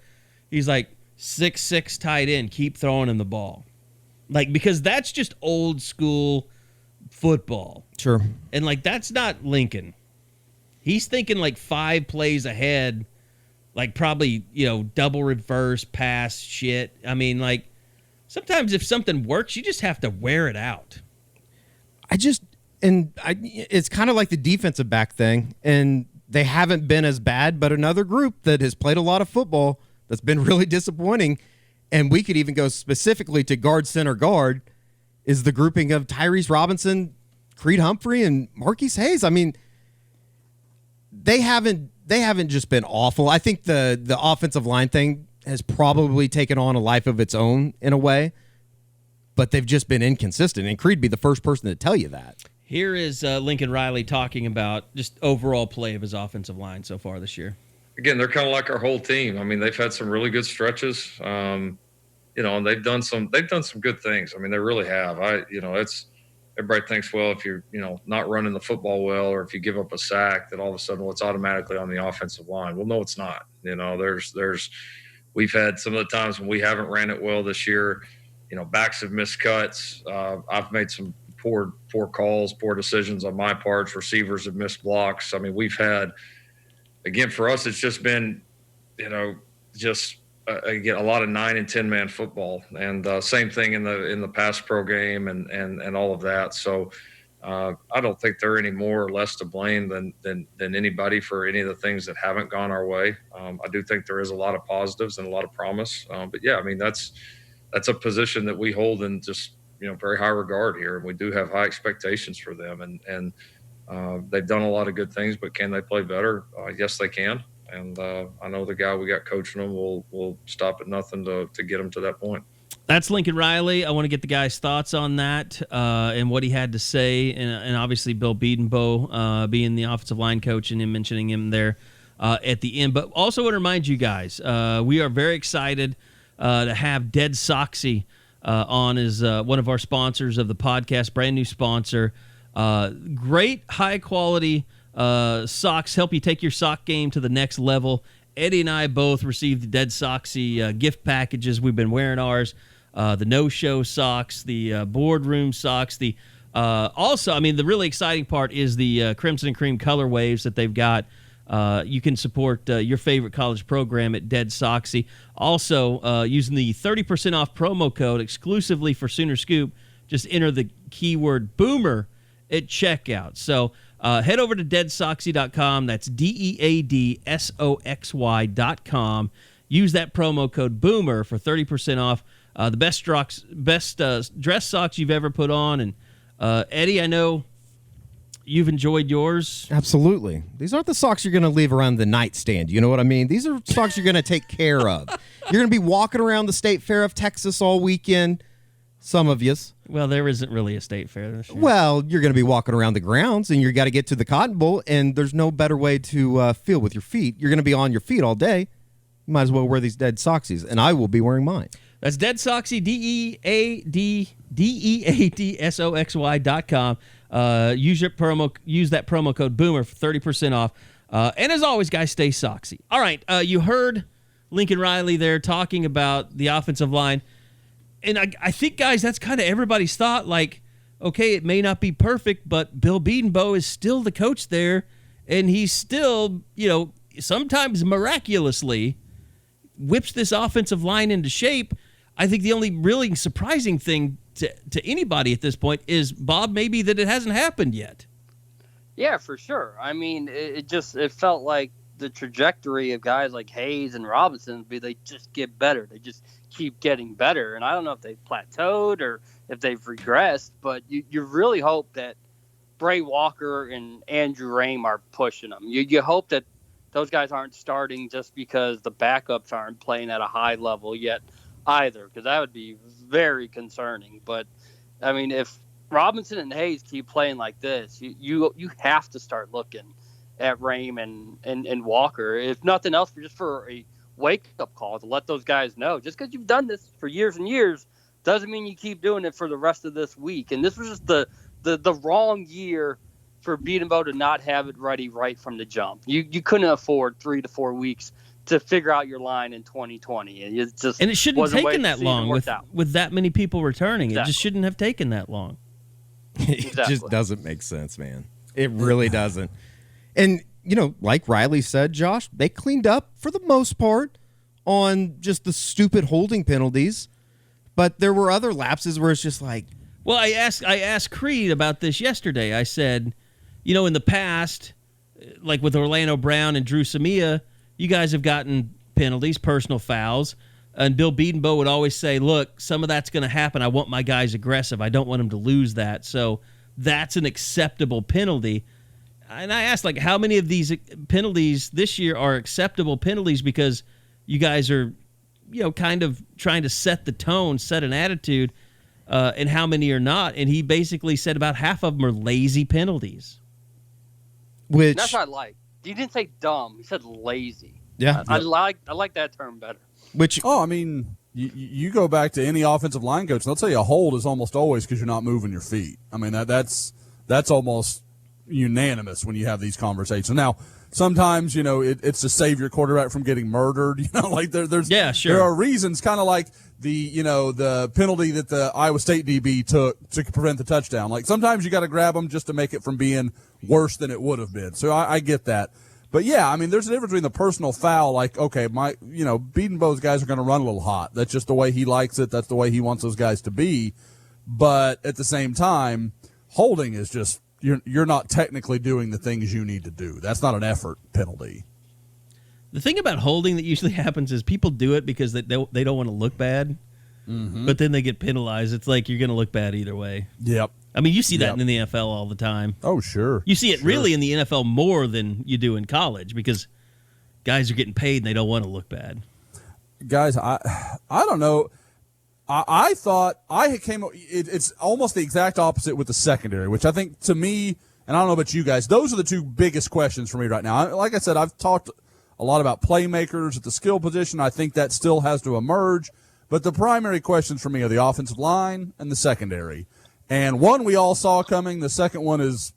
he's like 6'6" tight end, keep throwing him the ball. Because that's just old school football. Sure. And that's not Lincoln. He's thinking 5 plays ahead, probably, double reverse pass shit. I mean, sometimes if something works, you just have to wear it out. It's kind of like the defensive back thing, and they haven't been as bad, but another group that has played a lot of football that's been really disappointing, and we could even go specifically to guard, center, guard, is the grouping of Tyrese Robinson, Creed Humphrey, and Marquise Hayes. I mean, they haven't just been awful. I think the offensive line thing has probably taken on a life of its own in a way, but they've just been inconsistent, and Creed be the first person to tell you that. Here is Lincoln Riley talking about just overall play of his offensive line so far this year. again, they're kind of like our whole team. I mean, they've had some really good stretches, and they've done some good things. I mean, they really have. It's everybody thinks, well, if you're, not running the football well, or if you give up a sack, that all of a sudden, it's automatically on the offensive line. Well, no, it's not. We've had some of the times when we haven't ran it well this year. Backs have missed cuts. I've made some poor calls, poor decisions on my parts. Receivers have missed blocks. I mean, we've had, again, for us, it's just been, again, a lot of 9 and 10 man football, and same thing in the pass pro game and all of that. So I don't think they're any more or less to blame than anybody for any of the things that haven't gone our way. I do think there is a lot of positives and a lot of promise. But yeah, I mean, that's a position that we hold in just, very high regard here. And we do have high expectations for them, and they've done a lot of good things, but can they play better? Yes, they can. And I know the guy we got coaching them will stop at nothing to get them to that point. That's Lincoln Riley. I want to get the guy's thoughts on that and what he had to say. And obviously Bill Bedenbaugh being the offensive line coach and him mentioning him there at the end. But also want to remind you guys, we are very excited to have Dead Soxy on as one of our sponsors of the podcast, brand new sponsor. Great high-quality socks, help you take your sock game to the next level. Eddie and I both received the Dead Soxy gift packages. We've been wearing ours. The no-show socks, the boardroom socks. Also, I mean, the really exciting part is the Crimson and Cream color waves that they've got. You can support your favorite college program at Dead Soxy. Also, using the 30% off promo code exclusively for Sooner Scoop, just enter the keyword Boomer at checkout. So head over to deadsoxy.com. That's DEADSOXY.com. Use that promo code Boomer for 30% off. The best dress socks you've ever put on. And Eddie, I know you've enjoyed yours. Absolutely. These aren't the socks you're going to leave around the nightstand. You know what I mean? These are socks you're going to take care of. You're going to be walking around the State Fair of Texas all weekend. Some of yous. Well, there isn't really a state fair this year. Well, you're going to be walking around the grounds, and you got to get to the Cotton Bowl, and there's no better way to feel with your feet. You're going to be on your feet all day. You might as well wear these Dead Soxies, and I will be wearing mine. That's Dead Soxy, DEADSOXY.com. Use that promo code Boomer for 30% off. And as always, guys, stay soxy. All right, you heard Lincoln Riley there talking about the offensive line. And I think, guys, that's kind of everybody's thought. Like, okay, it may not be perfect, but Bill Bedenbaugh is still the coach there, and he's still, sometimes miraculously whips this offensive line into shape. I think the only really surprising thing to anybody at this point is, Bob, maybe that it hasn't happened yet. Yeah, for sure. I mean, it felt like the trajectory of guys like Hayes and Robinson, they just get better. They just keep getting better. And I don't know if they've plateaued or if they've regressed, but you really hope that Bray Walker and Andrew Rame are pushing them. You hope that those guys aren't starting just because the backups aren't playing at a high level yet either, because that would be very concerning. But, I mean, if Robinson and Hayes keep playing like this, you have to start looking at Rame and Walker, if nothing else, just for a wake-up call to let those guys know. Just because you've done this for years and years doesn't mean you keep doing it for the rest of this week. And this was just the wrong year for Bedenbaugh to not have it ready right from the jump. You couldn't afford 3 to 4 weeks to figure out your line in 2020. And it shouldn't have taken that long with that many people returning. Exactly. It just shouldn't have taken that long. It just doesn't make sense, man. It really doesn't. And, like Riley said, Josh, they cleaned up for the most part on just the stupid holding penalties. But there were other lapses where it's just like... Well, I asked Creed about this yesterday. I said, in the past, like with Orlando Brown and Drew Samia, you guys have gotten penalties, personal fouls. And Bill Bedenbaugh would always say, look, some of that's going to happen. I want my guys aggressive. I don't want them to lose that. So that's an acceptable penalty. And I asked, how many of these penalties this year are acceptable penalties because you guys are, kind of trying to set the tone, set an attitude, and how many are not? And he basically said about half of them are lazy penalties. Which that's what I like. He didn't say dumb. He said lazy. Yeah. I like that term better. I mean, you go back to any offensive line coach, and they'll tell you a hold is almost always because you're not moving your feet. I mean, that's almost unanimous when you have these conversations. Now, sometimes, it's to save your quarterback from getting murdered. Like there are reasons, kind of like the penalty that the Iowa State DB took to prevent the touchdown. Like sometimes you got to grab them just to make it from being worse than it would have been. So I get that. But yeah, I mean, there's a difference between the personal foul. Like, okay, Bedenbaugh's guys are going to run a little hot. That's just the way he likes it. That's the way he wants those guys to be. But at the same time, holding is just, you're not technically doing the things you need to do. That's not an effort penalty. The thing about holding that usually happens is people do it because they don't want to look bad, but then they get penalized. It's like you're going to look bad either way. Yep. I mean, you see that in the NFL all the time. Oh, sure. You see it really in the NFL more than you do in college because guys are getting paid and they don't want to look bad. Guys, I don't know. I thought it's almost the exact opposite with the secondary, which I think to me, and I don't know about you guys, those are the two biggest questions for me right now. Like I said, I've talked a lot about playmakers at the skill position. I think that still has to emerge. But the primary questions for me are the offensive line and the secondary. And one we all saw coming. The second one is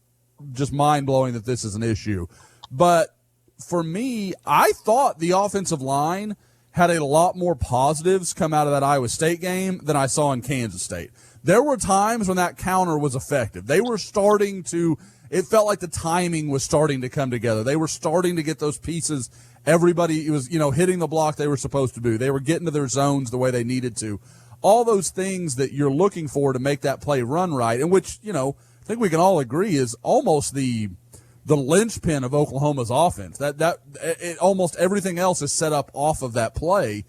just mind-blowing that this is an issue. But for me, I thought the offensive line had a lot more positives come out of that Iowa State game than I saw in Kansas State. There were times when that counter was effective. They were starting to – it felt like the timing was starting to come together. They were starting to get those pieces. Everybody was, hitting the block they were supposed to do. They were getting to their zones the way they needed to. All those things that you're looking for to make that play run right, and which, I think we can all agree is almost the linchpin of Oklahoma's offense. Almost everything else is set up off of that play,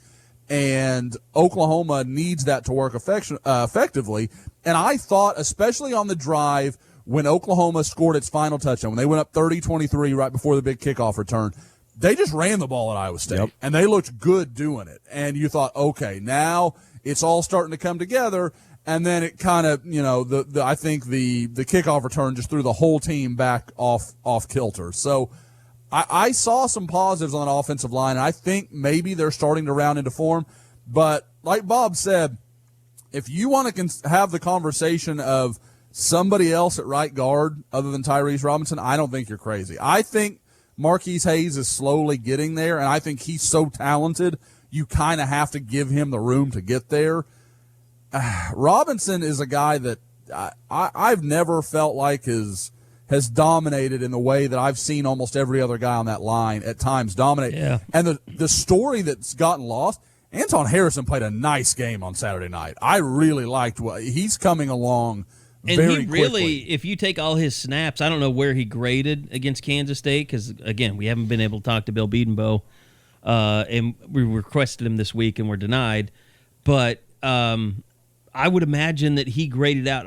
and Oklahoma needs that to work effectively. And I thought, especially on the drive when Oklahoma scored its final touchdown, when they went up 30-23 right before the big kickoff return, they just ran the ball at Iowa State, and they looked good doing it. And you thought, okay, now it's all starting to come together. And then it kind of, I think the kickoff return just threw the whole team back off kilter. So I saw some positives on the offensive line, and I think maybe they're starting to round into form. But like Bob said, if you want to have the conversation of somebody else at right guard other than Tyrese Robinson, I don't think you're crazy. I think Marquise Hayes is slowly getting there, and I think he's so talented, you kind of have to give him the room to get there. Robinson is a guy that I've never felt like has dominated in the way that I've seen almost every other guy on that line at times dominate. Yeah. And the story that's gotten lost, Anton Harrison played a nice game on Saturday night. I really liked what he's coming along. And very he really, quickly. if you take all his snaps, I don't know where he graded against Kansas State because, again, we haven't been able to talk to Bill Bedenbaugh, and we requested him this week and were denied. But I would imagine that he graded out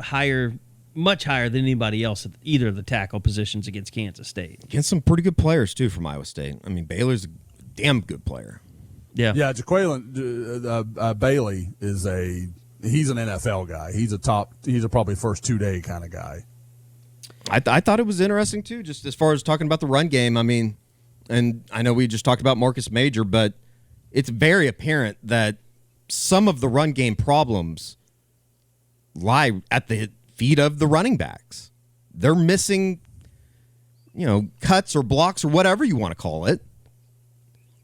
much higher than anybody else at either of the tackle positions against Kansas State. Against some pretty good players, too, from Iowa State. I mean, Baylor's a damn good player. Yeah. Yeah, Jaquelin Bailey he's an NFL guy. He's a probably first 2-day kind of guy. I thought it was interesting, too, just as far as talking about the run game. I mean, and I know we just talked about Marcus Major, but it's very apparent that some of the run game problems lie at the feet of the running backs. They're missing, cuts or blocks or whatever you want to call it.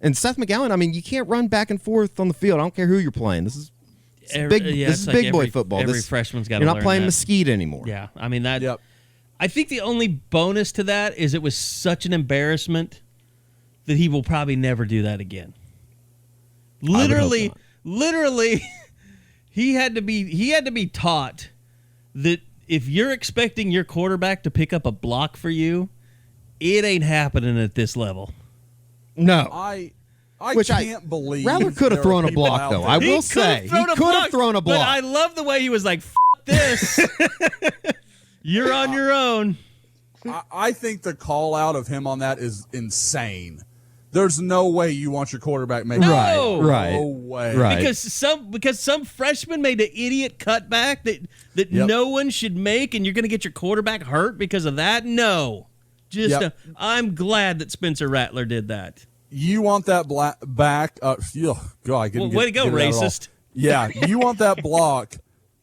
And Seth McGowan, I mean, you can't run back and forth on the field. I don't care who you're playing. This is big boy football. Every freshman's got to learn. You're not playing that. Mesquite anymore. Yeah, I mean that. Yep. I think the only bonus to that is it was such an embarrassment that he will probably never do that again. Literally, he had to be taught that if you're expecting your quarterback to pick up a block for you, it ain't happening at this level. No. I can't believe Rattler could have thrown a block, though. I will say. He could have thrown a block. But I love the way he was like, F this. You're on your own. I think the call out of him on that is insane. There's no way you want your quarterback making No way. Right. Because some freshman made an idiot cutback that no one should make, and you're going to get your quarterback hurt because of that? No. I'm glad that Spencer Rattler did that. you want that back. God, I couldn't way to go, racist. Yeah, you want that block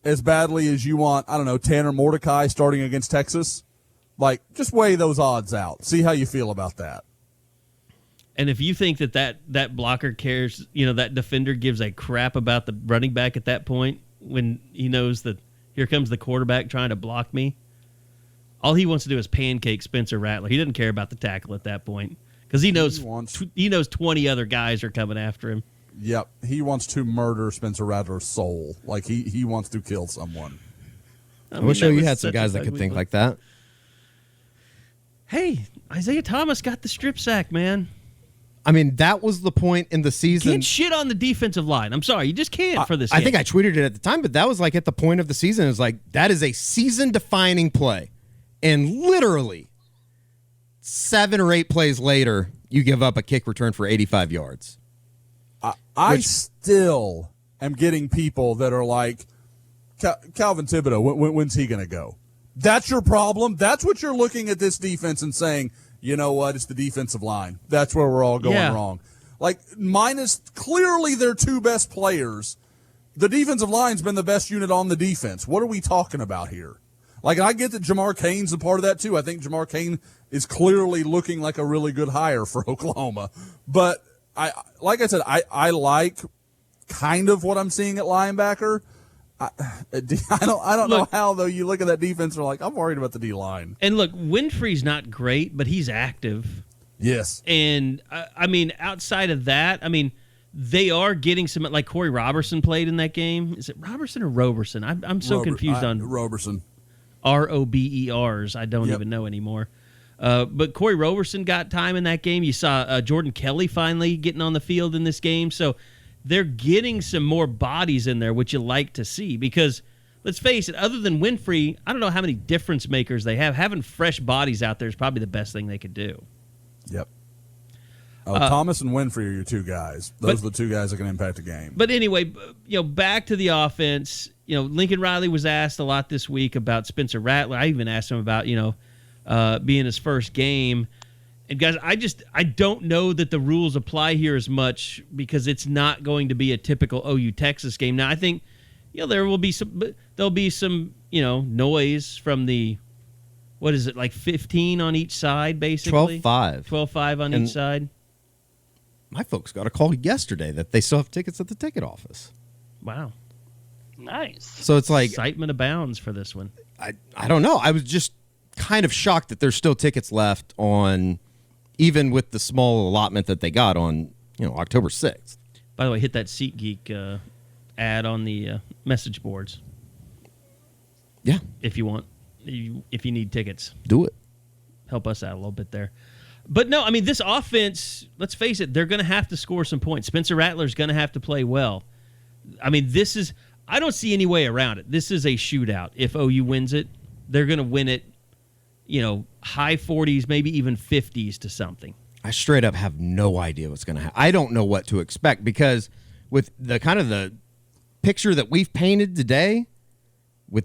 as badly as you want, I don't know, Tanner Mordecai starting against Texas. Like, just weigh those odds out. See how you feel about that. And if you think that blocker cares, that defender gives a crap about the running back at that point when he knows that here comes the quarterback trying to block me, all he wants to do is pancake Spencer Rattler. He doesn't care about the tackle at that point because he knows 20 other guys are coming after him. Yep, he wants to murder Spencer Rattler's soul. Like, he wants to kill someone. I wish you had some guys that could think like that. Hey, Isaiah Thomas got the strip sack, man. I mean, that was the point in the season. You can't shit on the defensive line. I'm sorry. You just can't for this I game. think I tweeted it at the time, but that was like at the point of the season. It was like, that is a season-defining play. And literally 7 or 8 plays later, you give up a kick return for 85 yards. I still am getting people that are like, Calvin Thibodeau, when's he going to go? That's your problem? That's what you're looking at this defense and saying, you know what, it's the defensive line. That's where we're all going wrong. Like, minus clearly their 2 best players, the defensive line's been the best unit on the defense. What are we talking about here? Like, I get that Jamar Cain's a part of that, too. I think Jamar Cain is clearly looking like a really good hire for Oklahoma. But, like I said, I like kind of what I'm seeing at linebacker. I don't know how, though, you look at that defense and are like, I'm worried about the D-line. And look, Winfrey's not great, but he's active. Yes. And, I mean, outside of that, I mean, they are getting some, like Corey Robertson played in that game. Is it Robertson or Roberson? I'm so confused on Roberson. ROBERs. I don't even know anymore. But Corey Roberson got time in that game. You saw Jordan Kelly finally getting on the field in this game. So they're getting some more bodies in there, which you like to see. Because, let's face it, other than Winfrey, I don't know how many difference makers they have. Having fresh bodies out there is probably the best thing they could do. Yep. Thomas and Winfrey are your 2 guys. Those are the 2 guys that can impact a game. But anyway, back to the offense. Lincoln Riley was asked a lot this week about Spencer Rattler. I even asked him about, being his first game. And guys, I don't know that the rules apply here as much because it's not going to be a typical OU Texas game. Now, I think, there'll be some, noise from the, what is it, like 15 on each side, basically? 12-5. 12-5 on each side. My folks got a call yesterday that they still have tickets at the ticket office. Wow. Nice. So it's like excitement abounds for this one. I don't know. I was just kind of shocked that there's still tickets left on, even with the small allotment that they got on, October 6th. By the way, hit that SeatGeek ad on the message boards. Yeah. If you want, if you need tickets. Do it. Help us out a little bit there. But no, I mean, this offense, let's face it, they're going to have to score some points. Spencer Rattler's going to have to play well. I mean, I don't see any way around it. This is a shootout. If OU wins it, they're going to win it, high 40s, maybe even 50s to something. I straight up have no idea what's going to happen. I don't know what to expect because with the kind of the picture that we've painted today with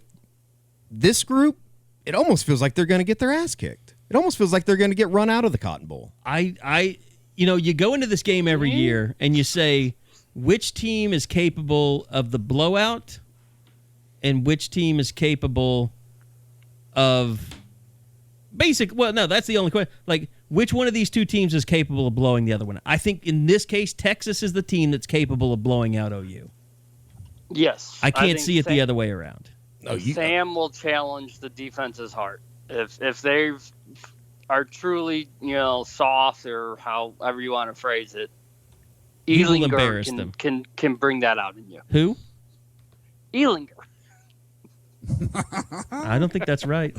this group, it almost feels like they're going to get their ass kicked. It almost feels like they're going to get run out of the Cotton Bowl. You go into this game every year and you say, which team is capable of the blowout and which team is capable of that's the only question. Like, which one of these 2 teams is capable of blowing the other one? I think in this case, Texas is the team that's capable of blowing out OU. Yes. I can't see it the other way around. Sam will challenge the defense's heart. If they are truly, soft or however you want to phrase it, Ehlinger can bring that out in you. Who? Ehlinger. I don't think that's right.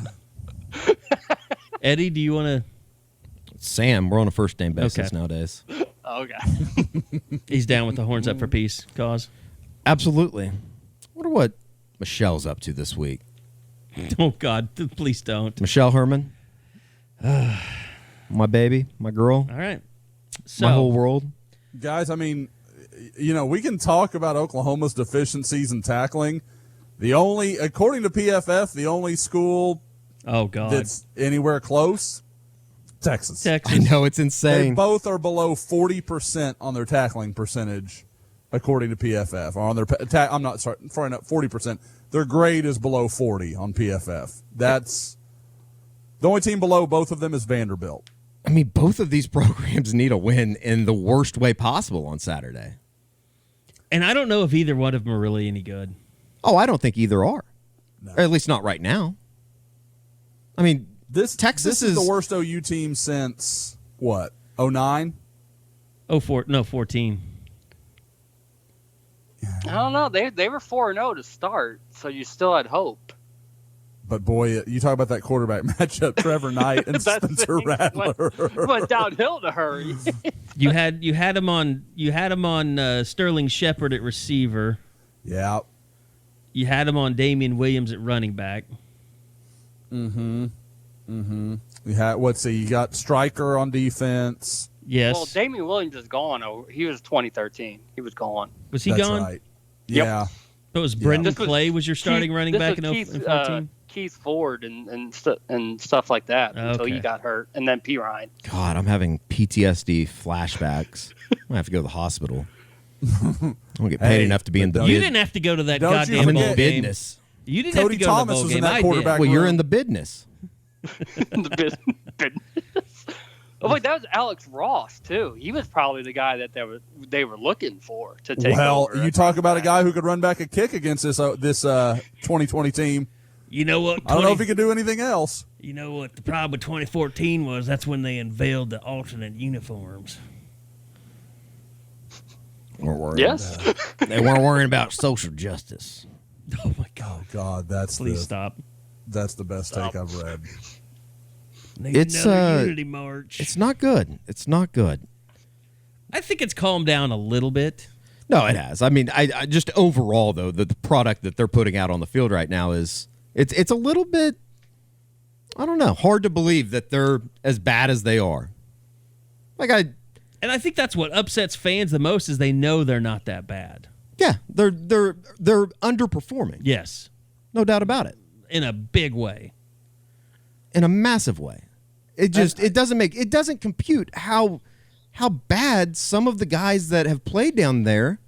Eddie, do you want to? Sam, we're on a first name basis nowadays. Okay. He's down with the horns up for peace cause. Absolutely. I wonder what Michelle's up to this week. Oh, God, please don't. Michelle Herman. My baby, my girl. All right. So, my whole world. Guys, I mean, we can talk about Oklahoma's deficiencies in tackling. According to PFF, the only school that's anywhere close Texas. I know, it's They insane. both are below 40% on their tackling percentage, according to PFF. Or on their I'm not sorry, 40%. Their grade is below 40 on PFF. That's the only team below both of them is Vanderbilt. I mean, both of these programs need a win in the worst way possible on Saturday. And I don't know if either one of them are really any good. Oh, I don't think either are. No. Or at least not right now. I mean, Texas is the worst OU team since what? 09? 14. I don't know. They were 4-0 to start, so you still had hope. But boy, you talk about that quarterback matchup, Trevor Knight and Spencer Rattler. Went downhill in a hurry. You had him on Sterling Shepard at receiver. Yeah. You had him on Damian Williams at running back. You got Stryker on defense. Yes. Well, Damian Williams is gone. He was 2013. He was gone. Was he That's gone? Right. Yeah. But was Brendan This was Clay was your starting running back in 2014? Keith Ford and stuff like that until he got hurt, and then P. Ryan. God, I'm having PTSD flashbacks. I'm gonna have to go to the hospital. I'm gonna get paid enough to be in the. You didn't have to go to that goddamn I'm in bowl the game. business. You didn't Cody have to go Thomas to the bowl was in game. that I quarterback did. Well, you're room. in the business. The business. Oh wait, that was Alex Ross too. He was probably the guy that they were looking for to take over. Well, you talk about a guy who could run back a kick against this 2020 team. You know what? I don't know if he could do anything else. You know what the problem with 2014 was? That's when they unveiled the alternate uniforms. Weren't worried Yes. they weren't worrying about social justice. Oh my God! Oh God, Please stop. That's the best take I've read. Need It's, another unity march. It's not good. It's not good. I think it's calmed down a little bit. No, it has. I mean, I just overall though, the product that they're putting out on the field right now is it's a little bit, I don't know, hard to believe that they're as bad as they are. And I think that's what upsets fans the most is they know they're not that bad. Yeah, they're underperforming. Yes, No doubt about it. in a big way. In a massive way. It doesn't compute how bad some of the guys that have played down there,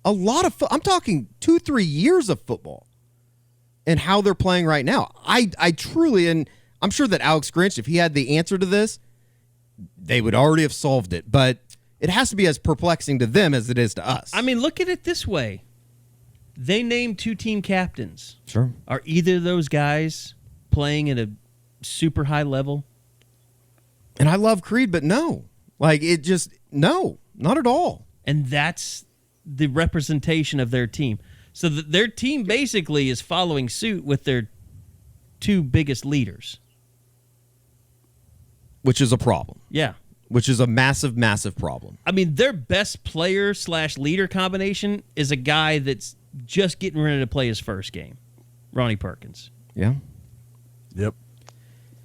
I'm talking 2-3 years of football, and how they're playing right now. I truly, and I'm sure that Alex Grinch, if he had the answer to this, they would already have solved it. But it has to be as perplexing to them as it is to us. I mean, look at it this way. They named 2 team captains. Sure. Are either of those guys playing at a super high level? And I love Creed, but no. No, not at all. And that's the representation of their team. So their team basically is following suit with their 2 biggest leaders. Which is a problem. Yeah. Which is a massive, massive problem. I mean, their best player/leader combination is a guy that's just getting ready to play his first game, Ronnie Perkins. Yeah. Yep.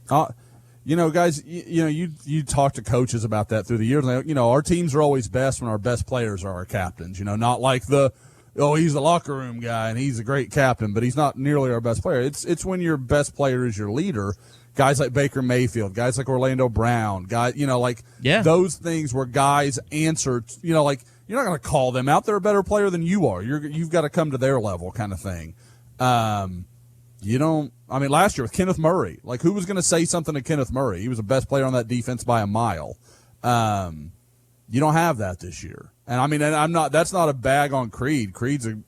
Guys, you talk to coaches about that through the years. Our teams are always best when our best players are our captains. Not like he's the locker room guy and he's a great captain, but he's not nearly our best player. It's when your best player is your leader. Guys like Baker Mayfield, guys like Orlando Brown, those things where guys answer. You're not going to call them out. They're a better player than you are. You've got to come to their level, kind of thing. Last year with Kenneth Murray, who was going to say something to Kenneth Murray? He was the best player on that defense by a mile. You don't have that this year. And that's not a bag on Creed.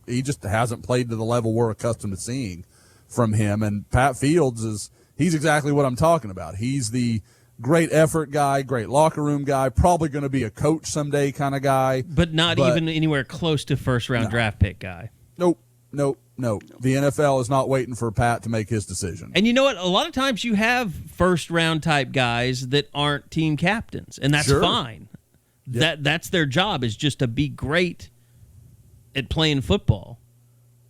He just hasn't played to the level we're accustomed to seeing from him. And Pat Fields he's exactly what I'm talking about. He's the great effort guy, great locker room guy, probably going to be a coach someday kind of guy. But not even anywhere close to first-round draft pick guy. Nope. The NFL is not waiting for Pat to make his decision. And you know what? A lot of times you have first-round type guys that aren't team captains, and that's fine. Yep. That's their job, is just to be great at playing football.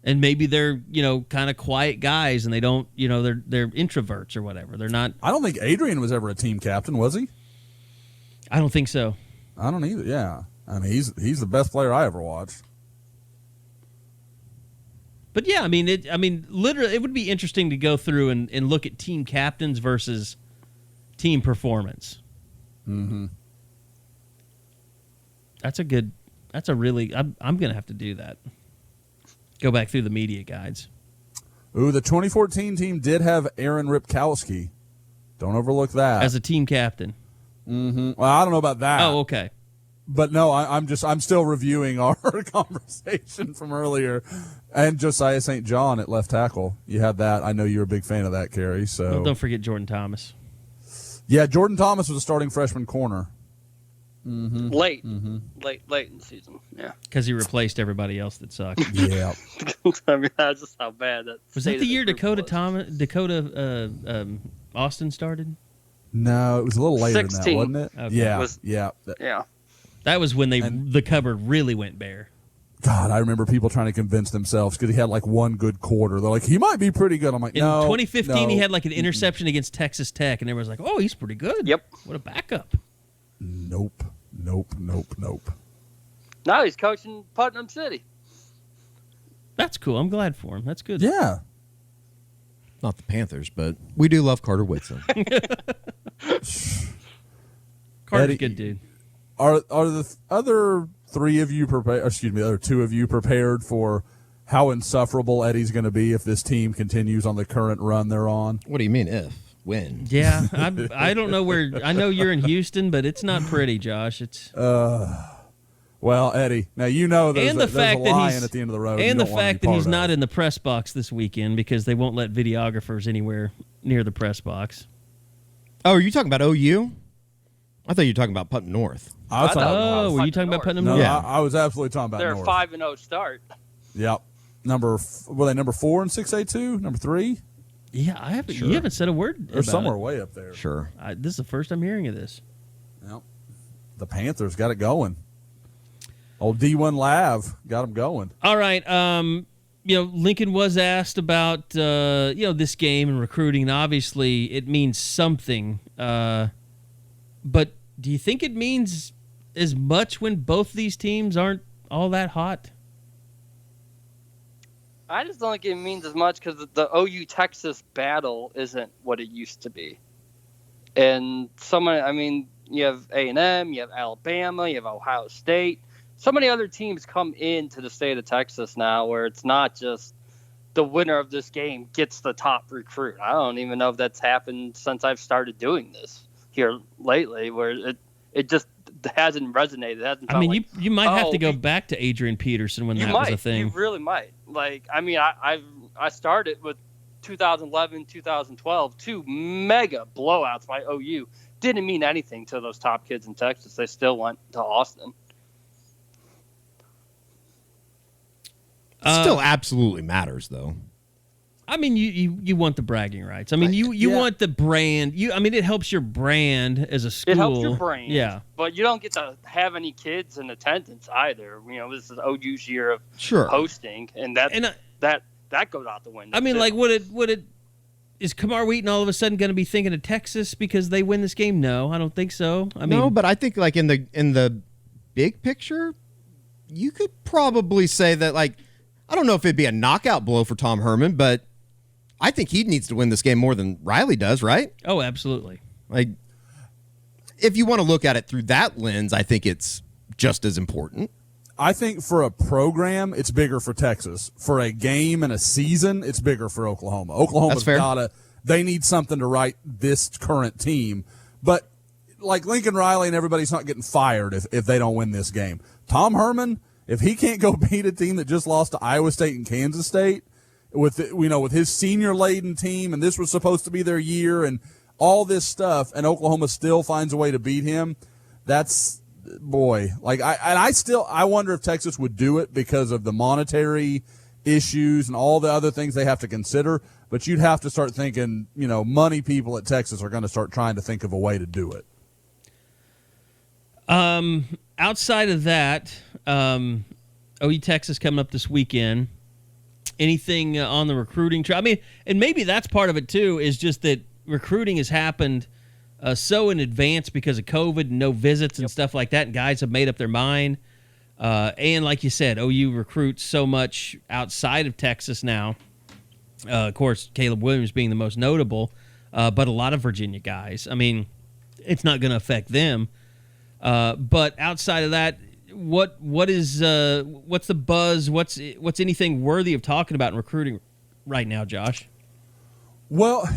And maybe they're, kind of quiet guys, and they don't, they're introverts or whatever. They're not. I don't think Adrian was ever a team captain, was he? I don't think so. I don't either. Yeah, he's the best player I ever watched. But yeah, literally, it would be interesting to go through and look at team captains versus team performance. Mm-hmm. That's a really, I'm going to have to do that. Go back through the media guides. Ooh, the 2014 team did have Aaron Ripkowski. Don't overlook that. As a team captain. Mm-hmm. Well, I don't know about that. Oh, okay. But no, I'm still reviewing our conversation from earlier. And Josiah St. John at left tackle. You had that. I know you're a big fan of that, Kerry. So Well, don't forget Jordan Thomas. Yeah, Jordan Thomas was a starting freshman corner. Mm-hmm. Late in the season. Yeah. Because he replaced everybody else that sucked. Yeah. I mean, that's just how bad that Was that the year Dakota was. Austin started? No, it was a little later 16. than that, wasn't it? Okay. Yeah. That was when the cupboard really went bare. God, I remember people trying to convince themselves because he had like one good quarter. They're like, he might be pretty good. I'm like, In no. 2015, he had like an interception against Texas Tech, and everyone's like, oh, he's pretty good. Yep. What a backup. Nope. Now he's coaching Putnam City. That's cool. I'm glad for him. That's good. Yeah. Not the Panthers, but we do love Carter Whitson. Carter's Eddie, a good dude. Are the other three of you prepared? Excuse me, the other two of you prepared for how insufferable Eddie's going to be if this team continues on the current run they're on? What do you mean if? When? Yeah, I don't know where. I know you're in Houston, but it's not pretty, Josh. It's Well, Eddie, now you know there's a lion at the end of the road. And the fact that he's not in the press box this weekend because they won't let videographers anywhere near the press box. Oh, are you talking about OU? I thought you were talking about Putnam North. Oh, were you talking about Putnam No, North? yeah. I was absolutely talking about They're North. 5-0 start. Yep. Were they number 4 in 6A2? Number 3? Yeah, I haven't. You haven't said a word. They're somewhere way up there. Sure. This is the first I'm hearing of this. Yep. The Panthers got it going. Old D1 Lav got them going. All right. Lincoln was asked about this game and recruiting, and obviously it means something. But do you think it means as much when both these teams aren't all that hot? I just don't think it means as much because the OU Texas battle isn't what it used to be. And you have A&M, you have Alabama, you have Ohio State. So many other teams come into the state of Texas now where it's not just the winner of this game gets the top recruit. I don't even know if that's happened since I've started doing this here lately, where it just hasn't resonated. It hasn't felt you might have to go back to Adrian Peterson when that was a thing. You really might. I started with 2011, 2012, 2 mega blowouts by OU. Didn't mean anything to those top kids in Texas. They still went to Austin. Still absolutely matters, though. I mean, you want the bragging rights. I mean, you want the brand. It helps your brand as a school. It helps your brand. Yeah. But you don't get to have any kids in attendance either. This is OU's year of hosting, and that goes out the window. I mean, too. Is Kamar Wheaton all of a sudden going to be thinking of Texas because they win this game? No, I don't think so. No, but I think like in the big picture, you could probably say that I don't know if it'd be a knockout blow for Tom Herman, but I think he needs to win this game more than Riley does, right? Oh, absolutely. If you want to look at it through that lens, I think it's just as important. I think for a program, it's bigger for Texas. For a game and a season, it's bigger for Oklahoma. Oklahoma's they need something to right this current team. But like Lincoln Riley and everybody's not getting fired if they don't win this game. Tom Herman, if he can't go beat a team that just lost to Iowa State and Kansas State with his senior laden team, and this was supposed to be their year and all this stuff, and Oklahoma still finds a way to beat him, that's boy. I wonder if Texas would do it because of the monetary issues and all the other things they have to consider. But you'd have to start thinking, money people at Texas are going to start trying to think of a way to do it. Outside of that, OU Texas coming up this weekend. Anything on the recruiting trail? And maybe that's part of it too, is just that recruiting has happened so in advance because of COVID and no visits and stuff like that, and guys have made up their mind. And like you said, OU recruits so much outside of Texas now. Of course, Caleb Williams being the most notable. but a lot of Virginia guys. I mean, it's not going to affect them. But outside of that, what's the buzz? What's anything worthy of talking about in recruiting right now, Josh? Well,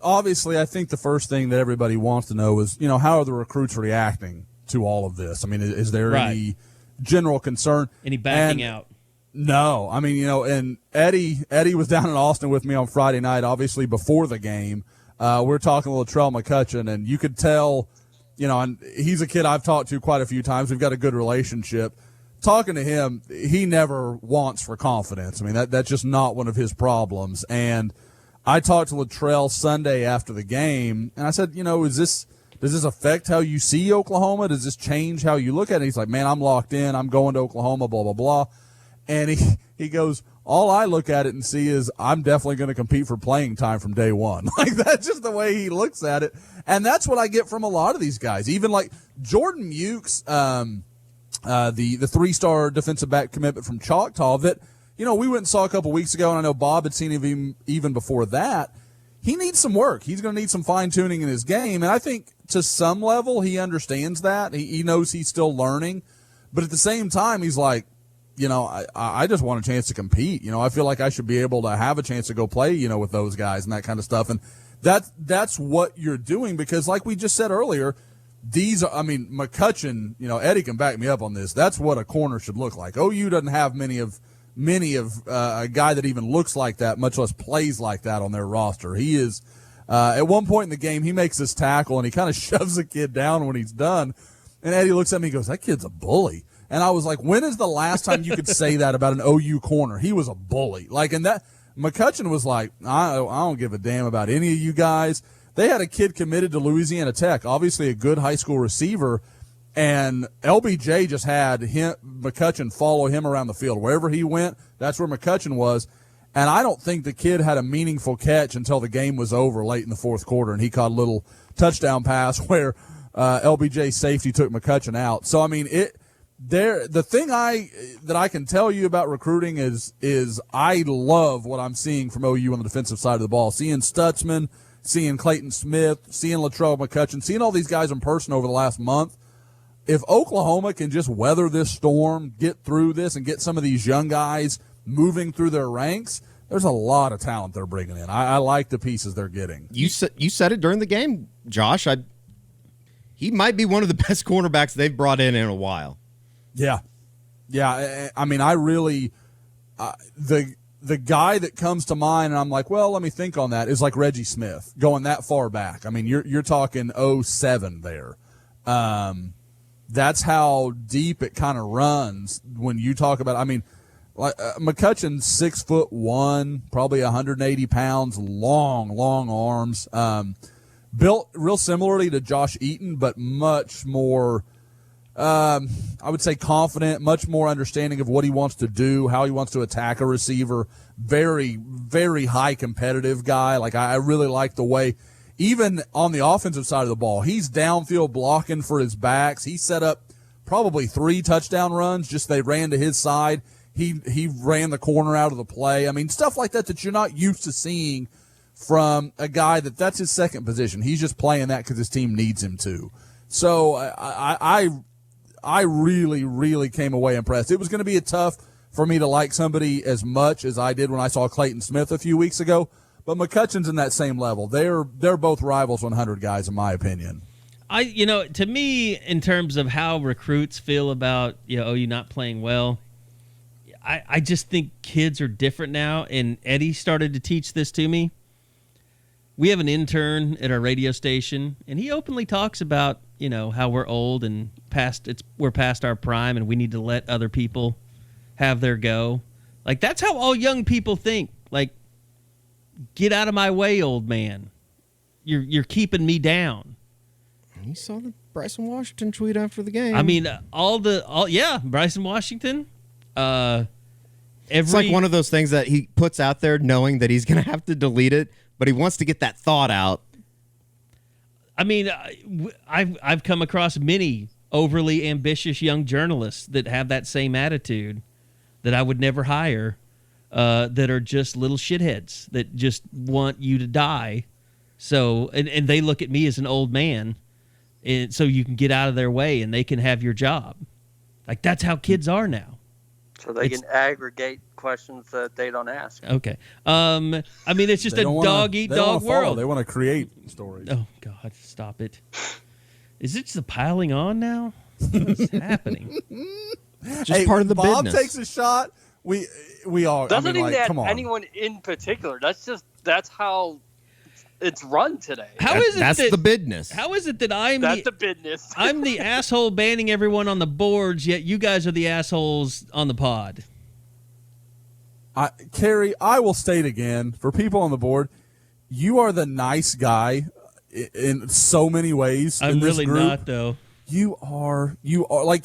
obviously, I think the first thing that everybody wants to know is, how are the recruits reacting to all of this? I mean, is there any general concern? Any backing out? No. I mean, and Eddie was down in Austin with me on Friday night, obviously before the game. We're talking to Latrell McCutcheon, and you could tell, and he's a kid I've talked to quite a few times. We've got a good relationship. Talking to him, he never wants for confidence. I mean, that's just not one of his problems. And I talked to Latrell Sunday after the game, and I said, does this affect how you see Oklahoma? Does this change how you look at it? He's like, man, I'm locked in. I'm going to Oklahoma, blah, blah, blah. And he goes, all I look at it and see is I'm definitely going to compete for playing time from day one. Like, that's just the way he looks at it. And that's what I get from a lot of these guys. Even like Jordan Mukes, the 3-star defensive back commitment from Choctaw that, we went and saw a couple weeks ago, and I know Bob had seen him even before that. He needs some work. He's going to need some fine-tuning in his game, and I think to some level he understands that. He knows he's still learning. But at the same time, he's like, I just want a chance to compete. I feel like I should be able to have a chance to go play, with those guys and that kind of stuff. And that's what you're doing because, like we just said earlier, McCutcheon, Eddie can back me up on this. That's what a corner should look like. OU doesn't have many of a guy that even looks like that, much less plays like that on their roster. He is at one point in the game, he makes this tackle and he kind of shoves a kid down when he's done. And Eddie looks at me and goes, that kid's a bully. And I was like, when is the last time you could say that about an OU corner? He was a bully. And that McCutcheon was like, I don't give a damn about any of you guys. They had a kid committed to Louisiana Tech, obviously a good high school receiver, and LBJ just had McCutcheon follow him around the field. Wherever he went, that's where McCutcheon was. And I don't think the kid had a meaningful catch until the game was over late in the fourth quarter, and he caught a little touchdown pass where LBJ's safety took McCutcheon out. So, I mean, the thing that I can tell you about recruiting is I love what I'm seeing from OU on the defensive side of the ball. Seeing Stutzman, seeing Clayton Smith, seeing Latrell McCutcheon, seeing all these guys in person over the last month. If Oklahoma can just weather this storm, get through this, and get some of these young guys moving through their ranks, there's a lot of talent they're bringing in. I like the pieces they're getting. You said it during the game, Josh. He might be one of the best cornerbacks they've brought in a while. Yeah. I mean, I really the guy that comes to mind, and I'm like, well, let me think on that, is like Reggie Smith, going that far back. I mean, you're talking 07 there. That's how deep it kind of runs when you talk about. I mean, like McCutcheon's 6'1", probably 180 pounds, long arms, built real similarly to Josh Eaton, but much more. I would say confident, much more understanding of what he wants to do, how he wants to attack a receiver. Very, very high competitive guy. Like I really like the way. Even on the offensive side of the ball, he's downfield blocking for his backs. He set up probably 3 touchdown runs. Just they ran to his side. He ran the corner out of the play. I mean, stuff like that you're not used to seeing from a guy that's his second position. He's just playing that because his team needs him to. So I really, really came away impressed. It was going to be tough for me to like somebody as much as I did when I saw Clayton Smith a few weeks ago. But McCutcheon's in that same level. They're both rivals 100 guys, in my opinion. To me, in terms of how recruits feel about OU not playing well, I just think kids are different now. And Eddie started to teach this to me. We have an intern at our radio station, and he openly talks about how we're old and we're past our prime, and we need to let other people have their go. Like that's how all young people think. Like, get out of my way, old man. You're keeping me down. You saw the Bryson Washington tweet after the game. I mean, Bryson Washington. It's like one of those things that he puts out there knowing that he's going to have to delete it, but he wants to get that thought out. I mean, I've come across many overly ambitious young journalists that have that same attitude that I would never hire, that are just little shitheads that just want you to die So, and they look at me as an old man, and so you can get out of their way and they can have your job. Like, that's how kids are now. So they can aggregate questions that they don't ask. Okay. I mean, it's just a dog-eat-dog world. They want to create stories. Oh, God, stop it. Is it just piling on now? What's happening? Just part of the Bob business. takes a shot. We all Doesn't even add come on. anyone in particular. That's how it's run today. That's the business. How is it that That's the business. I'm the asshole banning everyone on the boards, yet you guys are the assholes on the pod? Carrie, I will state again, for people on the board, you are the nice guy in so many ways. I'm in this really group. not, though. You are like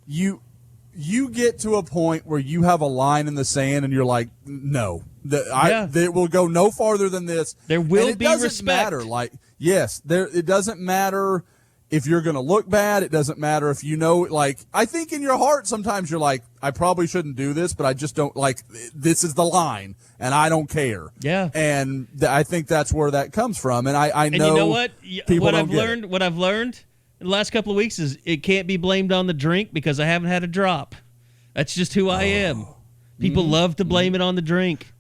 you get to a point where you have a line in the sand and you're like, no, it will go no farther than this. There will and be doesn't respect. Matter. Like, yes, it doesn't matter if you're going to look bad. It doesn't matter if like, I think in your heart sometimes you're like, I probably shouldn't do this, but I just don't like, this is the line and I don't care. Yeah. And I think that's where that comes from. And I know, and you know what? People what I've learned in the last couple of weeks is it can't be blamed on the drink because I haven't had a drop. That's just who I am. People love to blame it on the drink.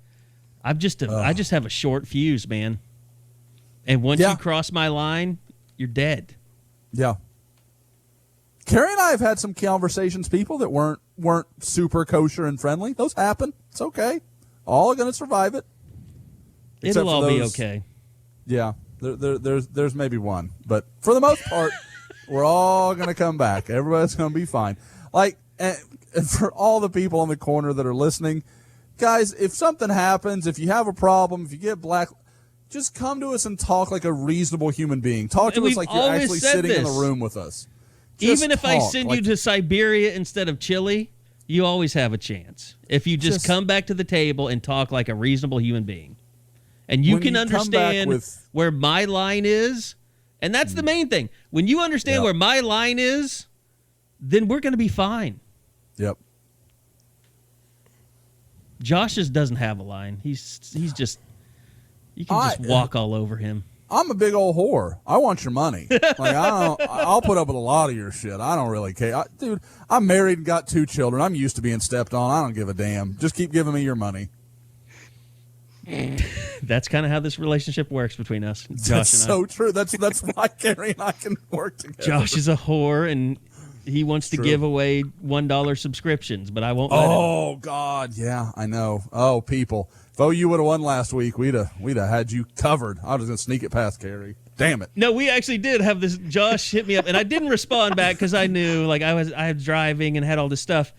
I just have a short fuse, man. And once you cross my line, you're dead. Yeah. Carrie and I have had some conversations, people that weren't super kosher and friendly. Those happen. It's okay. All are going to survive it. It'll all be okay. Yeah. There's maybe one, but for the most part, we're all going to come back. Everybody's going to be fine. Like, and for all the people in the corner that are listening, guys, if something happens, if you have a problem, if you get black, just come to us and talk like a reasonable human being. Talk to us like you're actually sitting in the room with us. Even if I send you to Siberia instead of Chile, you always have a chance. If you just come back to the table and talk like a reasonable human being. And you can understand where my line is. And that's the main thing. When you understand where my line is, then we're going to be fine. Yep. Josh just doesn't have a line. He's just, you can just walk all over him. I'm a big old whore. I want your money. Like, I'll put up with a lot of your shit. I don't really care. Dude, I'm married and got 2 children. I'm used to being stepped on. I don't give a damn. Just keep giving me your money. That's kind of how this relationship works between us, Josh. That's and I. so true. That's why Carrie and I can work together. Josh is a whore, and he wants to give away $1 subscriptions, but I won't let him. Oh, God. Yeah, I know. Oh, people. If OU would have won last week, we'd have had you covered. I was going to sneak it past Carrie. Damn it. No, we actually did have this. Josh hit me up, and I didn't respond back because I knew, like, I was driving and had all this stuff.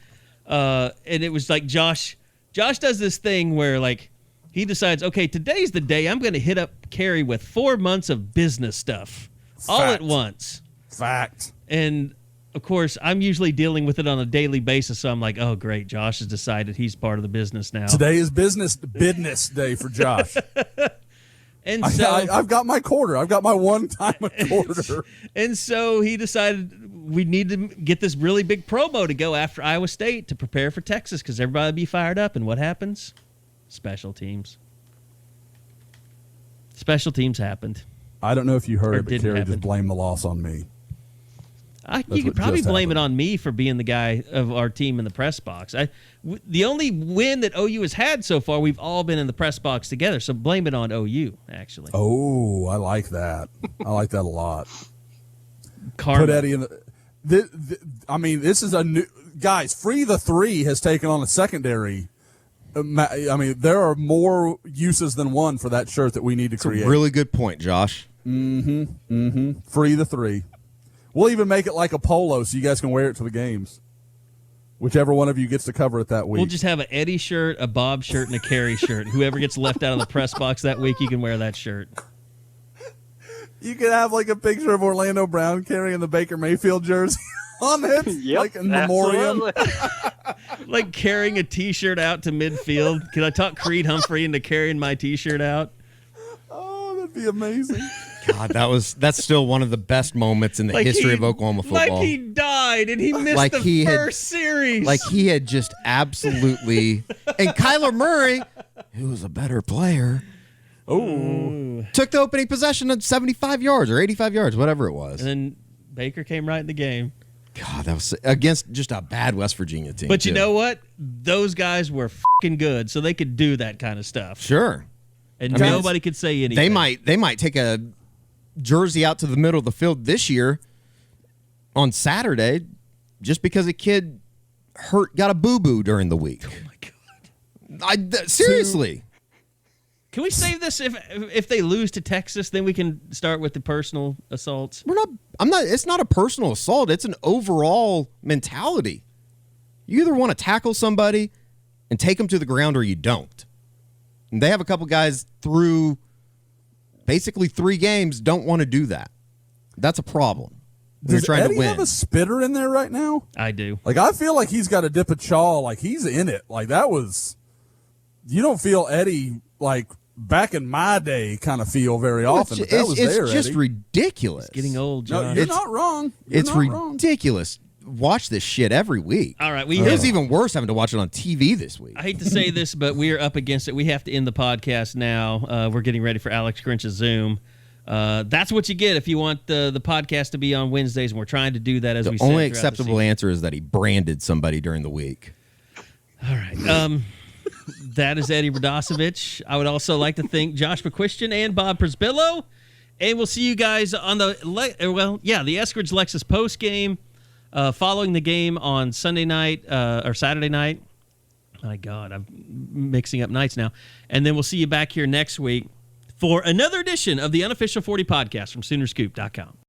And it was like Josh does this thing where, like, he decides, okay, today's the day I'm going to hit up Carrie with 4 months of business stuff all at once. Fact. And, of course, I'm usually dealing with it on a daily basis, so I'm like, oh, great, Josh has decided he's part of the business now. Today is business day for Josh. And so I've got my quarter. I've got my one-time quarter. And so he decided we need to get this really big promo to go after Iowa State to prepare for Texas because everybody will be fired up. And what happens? Special teams. Special teams happened. I don't know if you heard Or it, but didn't Carrie happen. just blamed the loss on me. You could probably blame it on me for being the guy of our team in the press box. The only win that OU has had so far, we've all been in the press box together, so blame it on OU, actually. Oh, I like that. I like that a lot. Karma. Put Eddie in the... I mean, this is a new... Guys, Free the Three has taken on a secondary... I mean, there are more uses than one for that shirt that we need to create. A really good point, Josh. Free the Three. We'll even make it like a polo so you guys can wear it to the games. Whichever one of you gets to cover it that week. We'll just have an Eddie shirt, a Bob shirt, and a Carey shirt. Whoever gets left out of the press box that week, you can wear that shirt. You could have like a picture of Orlando Brown carrying the Baker Mayfield jersey on it, like in memoriam. Like carrying a T-shirt out to midfield. Can I talk Creed Humphrey into carrying my T-shirt out? Oh, that'd be amazing. God, that's still one of the best moments in the history of Oklahoma football. Like he died and he missed the first series. Like he had just absolutely... And Kyler Murray, who was a better player, Oh, Took the opening possession at 75 yards or 85 yards, whatever it was. And then Baker came right in the game. God, that was against just a bad West Virginia team. But you know what? Those guys were fucking good, so they could do that kind of stuff. Sure. And I mean, nobody could say anything. They might take a jersey out to the middle of the field this year on Saturday just because a kid got a boo-boo during the week. Oh, my God. Seriously. Can we save this if they lose to Texas? Then we can start with the personal assaults. It's not a personal assault. It's an overall mentality. You either want to tackle somebody and take them to the ground or you don't. And they have a couple guys through basically 3 games don't want to do that. That's a problem. Does You're trying Eddie to win. have a spitter in there right now? I do. Like, I feel like he's got to dip a chaw. Like, he's in it. Like, that was... You don't feel Eddie, like, back in my day kind of feel very often. But that was there, it's just Eddie. ridiculous. It's getting old, No, John. you're not wrong. It's ridiculous. Watch this shit every week. All right. It was even worse having to watch it on TV this week. I hate to say this, but we are up against it. We have to end the podcast now. We're getting ready for Alex Grinch's Zoom. That's what you get if you want the podcast to be on Wednesdays, and we're trying to do that as we said. The only throughout the acceptable season. answer is that he branded somebody during the week. All right. That is Eddie Radosevich. I would also like to thank Josh McQuistion and Bob Prisbillo. And we'll see you guys on the Eskridge Lexus post game, following the game on Sunday night or Saturday night. My God, I'm mixing up nights now. And then we'll see you back here next week for another edition of the Unofficial 40 podcast from Soonerscoop.com.